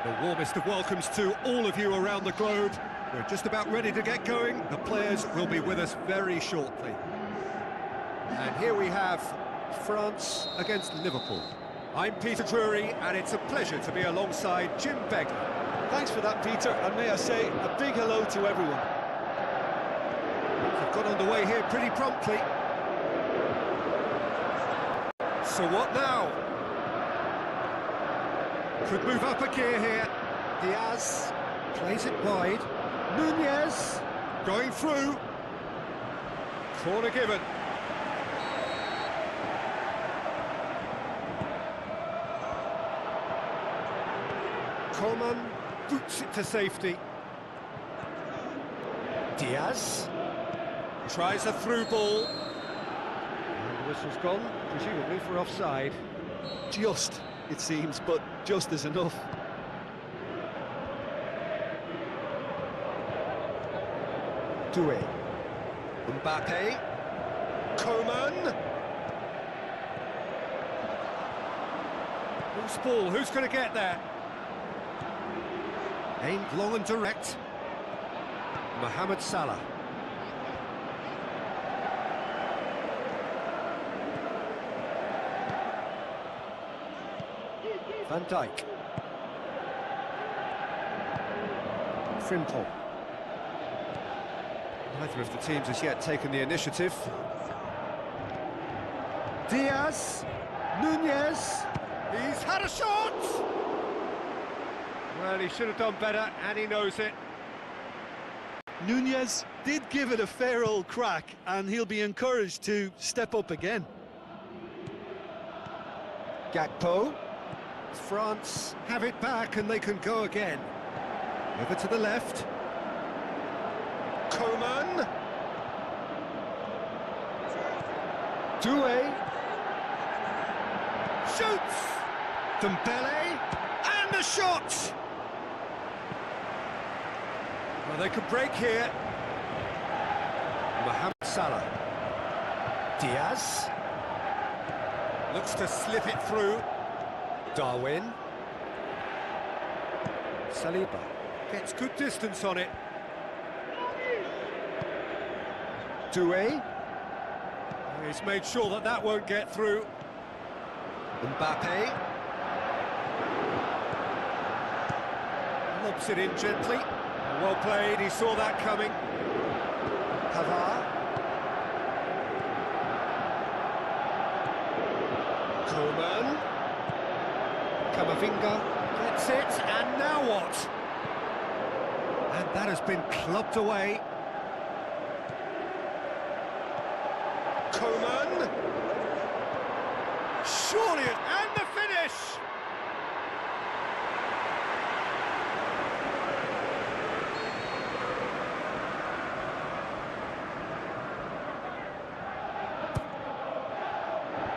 The warmest of welcomes to all of you around the globe. We're just about ready to get going. The players will be with us very shortly. And here we have France against Liverpool. I'm Peter Drury, and it's a pleasure to be alongside Jim Begley. Thanks for that, Peter, and may I say a big hello to everyone. They've got underway here pretty promptly. So what now? Could move up a gear here. Diaz plays it wide. Nunez going through. Corner given. Coman boots it to safety. Diaz tries a through ball. And the whistle's gone, presumably for offside. Just, it seems, but just is enough. Doué. Mbappe. Coman. Loose ball, who's going to get there? Aimed long and direct. Mohamed Salah. Van Dijk. Frimpong. Neither of the teams has yet taken the initiative. Diaz. Nunez. He's had a shot! Well, he should have done better, and he knows it. Nunez did give it a fair old crack, and he'll be encouraged to step up again. Gakpo. France have it back, and they can go again. Over to the left. Coman. Doué. Shoots! Dembele. And the shot! Well, they could break here. Mohamed Salah. Diaz. Looks to slip it through. Darwin. Saliba. Gets good distance on it. Doué. He's made sure that that won't get through. Mbappe. Lobs it in gently. Well played, he saw that coming. Pavard. Coman. Camavinga gets it, and now what? And that has been clubbed away. Coman. Surely, and the finish!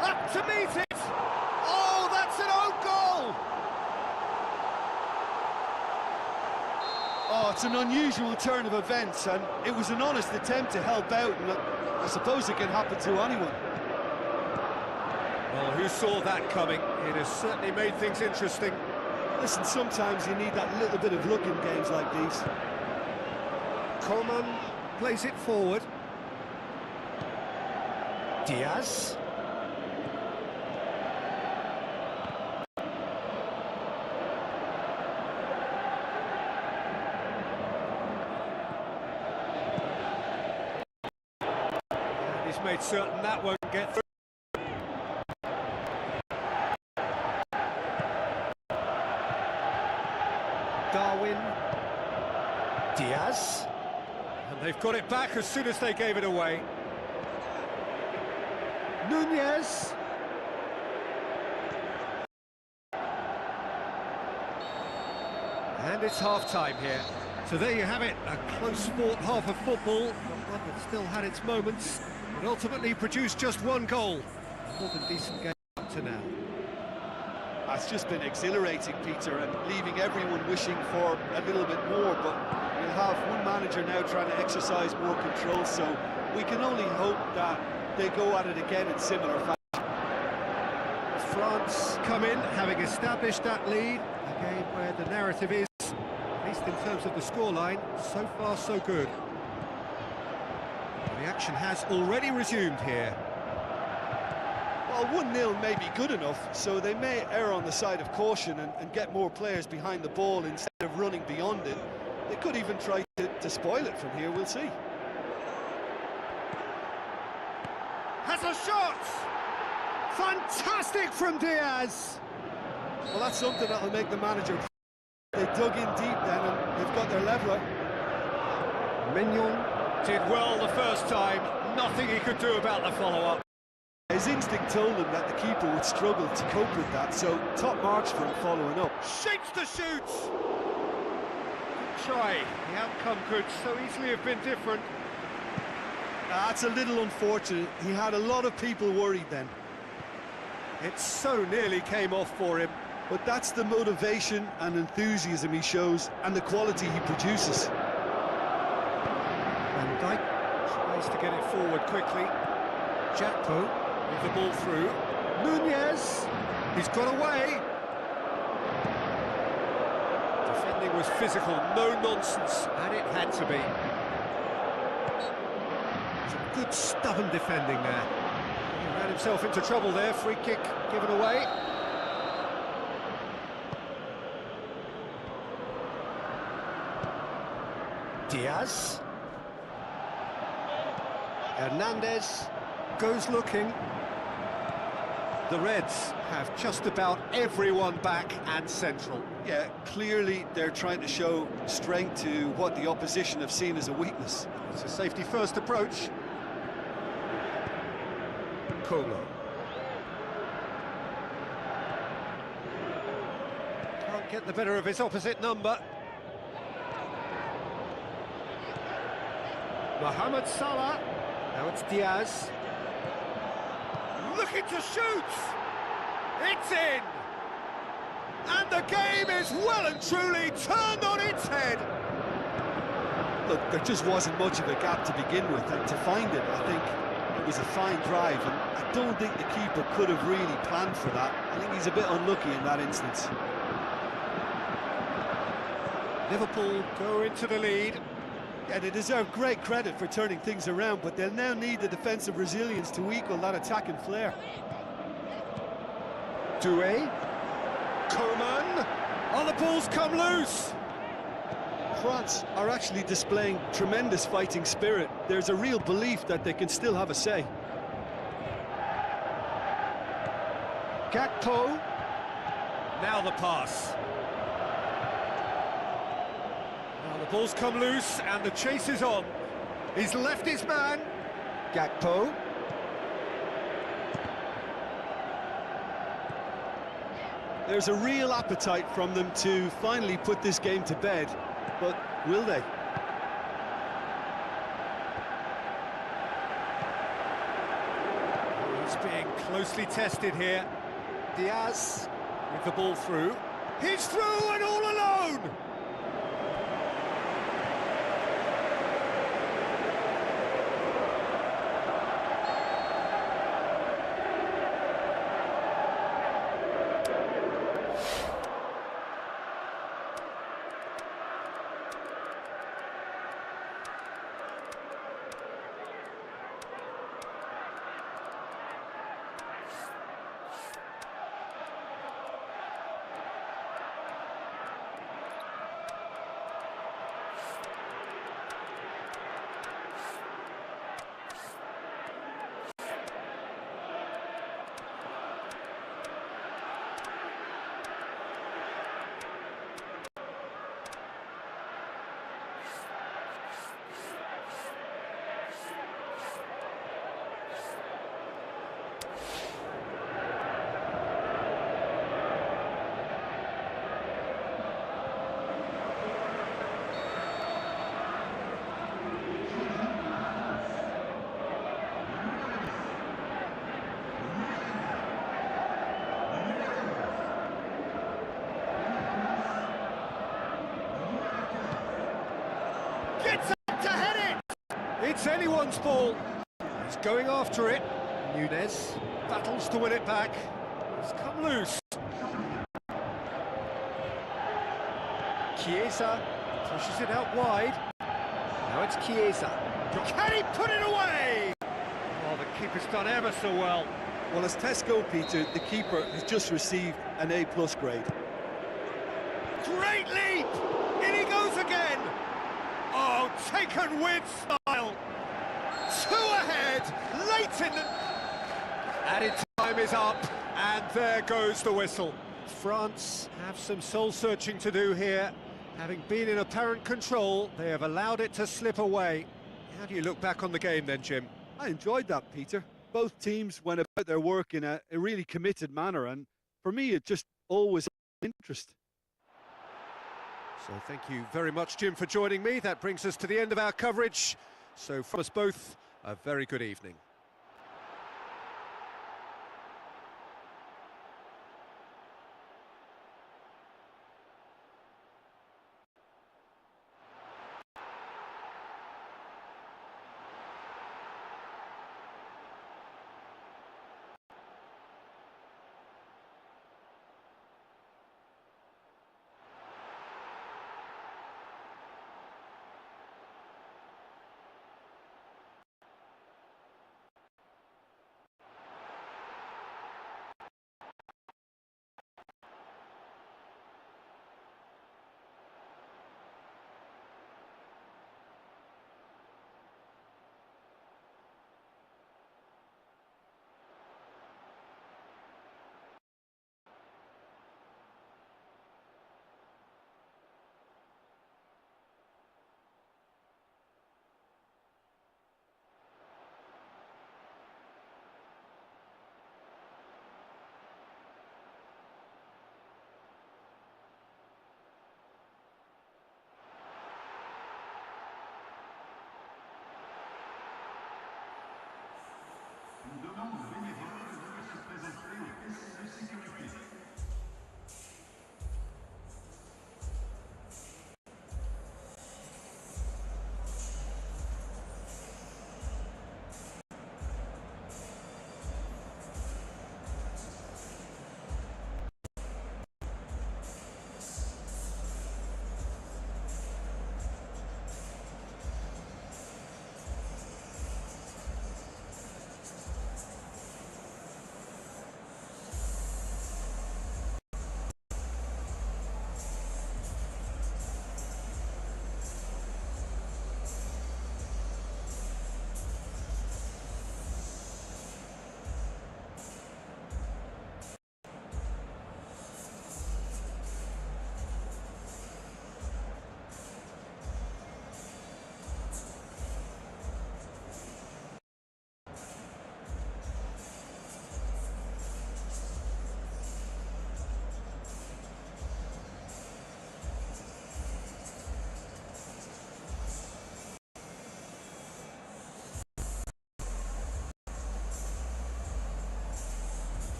Up to meet it! Oh, that's an own goal! Oh, it's an unusual turn of events, and it was an honest attempt to help out, and I suppose it can happen to anyone. Well, who saw that coming? It has certainly made things interesting. Listen, sometimes you need that little bit of luck in games like these. Coman plays it forward. Diaz. And he's made certain that won't get through. Darwin. Diaz. And they've got it back as soon as they gave it away. Nunez. And it's half-time here. So there you have it, a close sport half of football, but one that still had its moments. It ultimately produced just one goal. A more than decent game up to now. It's just been exhilarating, Peter, and leaving everyone wishing for a little bit more, but we'll have one manager now trying to exercise more control, so we can only hope that they go at it again in similar fashion. France come in, having established that lead, a game where the narrative is, at least in terms of the scoreline, so far so good. The action has already resumed here. Well, 1-0 may be good enough, so they may err on the side of caution and get more players behind the ball instead of running beyond it. They could even try to spoil it from here, we'll see. Has a shot! Fantastic from Diaz! Well, that's something that'll make the manager. They dug in deep then, and they've got their leveller. Mignon did well the first time, nothing he could do about the follow-up. His instinct told him that the keeper would struggle to cope with that, so top marks for him following up. Shapes the shoot! Good try, the outcome could so easily have been different. That's a little unfortunate. He had a lot of people worried then. It so nearly came off for him. But that's the motivation and enthusiasm he shows, and the quality he produces. Van Dijk tries to get it forward quickly. Gakpo with the ball through. Nunez, he's got away. Defending was physical, no nonsense, and it had to be. Some good stubborn defending there. He ran himself into trouble there, free kick given away. Diaz. Hernandez goes looking. The Reds have just about everyone back and central. Yeah, clearly they're trying to show strength to what the opposition have seen as a weakness. It's a safety-first approach. Colo. Can't get the better of his opposite number. Mohamed Salah. Now it's Diaz. Looking to shoot! It's in! And the game is well and truly turned on its head! Look, there just wasn't much of a gap to begin with, and to find it, I think it was a fine drive, and I don't think the keeper could have really planned for that. I think he's a bit unlucky in that instance. Liverpool go into the lead. Yeah, they deserve great credit for turning things around, but they'll now need the defensive resilience to equal that attacking flair. Doué. Coman. Oh, the ball's come loose! France are actually displaying tremendous fighting spirit. There's a real belief that they can still have a say. Gakpo. Now the pass. Now the ball's come loose and the chase is on. He's left his man. Gakpo. There's a real appetite from them to finally put this game to bed, but will they? He's being closely tested here. Diaz with the ball through. He's through and all alone! Gets up to head it! It's anyone's ball. He's going after it. Nunez battles to win it back. It's come loose. Chiesa pushes it out wide. Now it's Chiesa. Can he put it away? Oh, the keeper's done ever so well. Well, as Tesco, Peter, the keeper has just received an A+ grade. Great leap! In he goes again! Oh, taken with style! Two ahead, late in the... Added time is up, and there goes the whistle. France have some soul-searching to do here. Having been in apparent control, they have allowed it to slip away. How do you look back on the game then, Jim? I enjoyed that, Peter. Both teams went about their work in a really committed manner, and for me, it just always interest. So thank you very much, Jim, for joining me. That brings us to the end of our coverage. So from us both, a very good evening.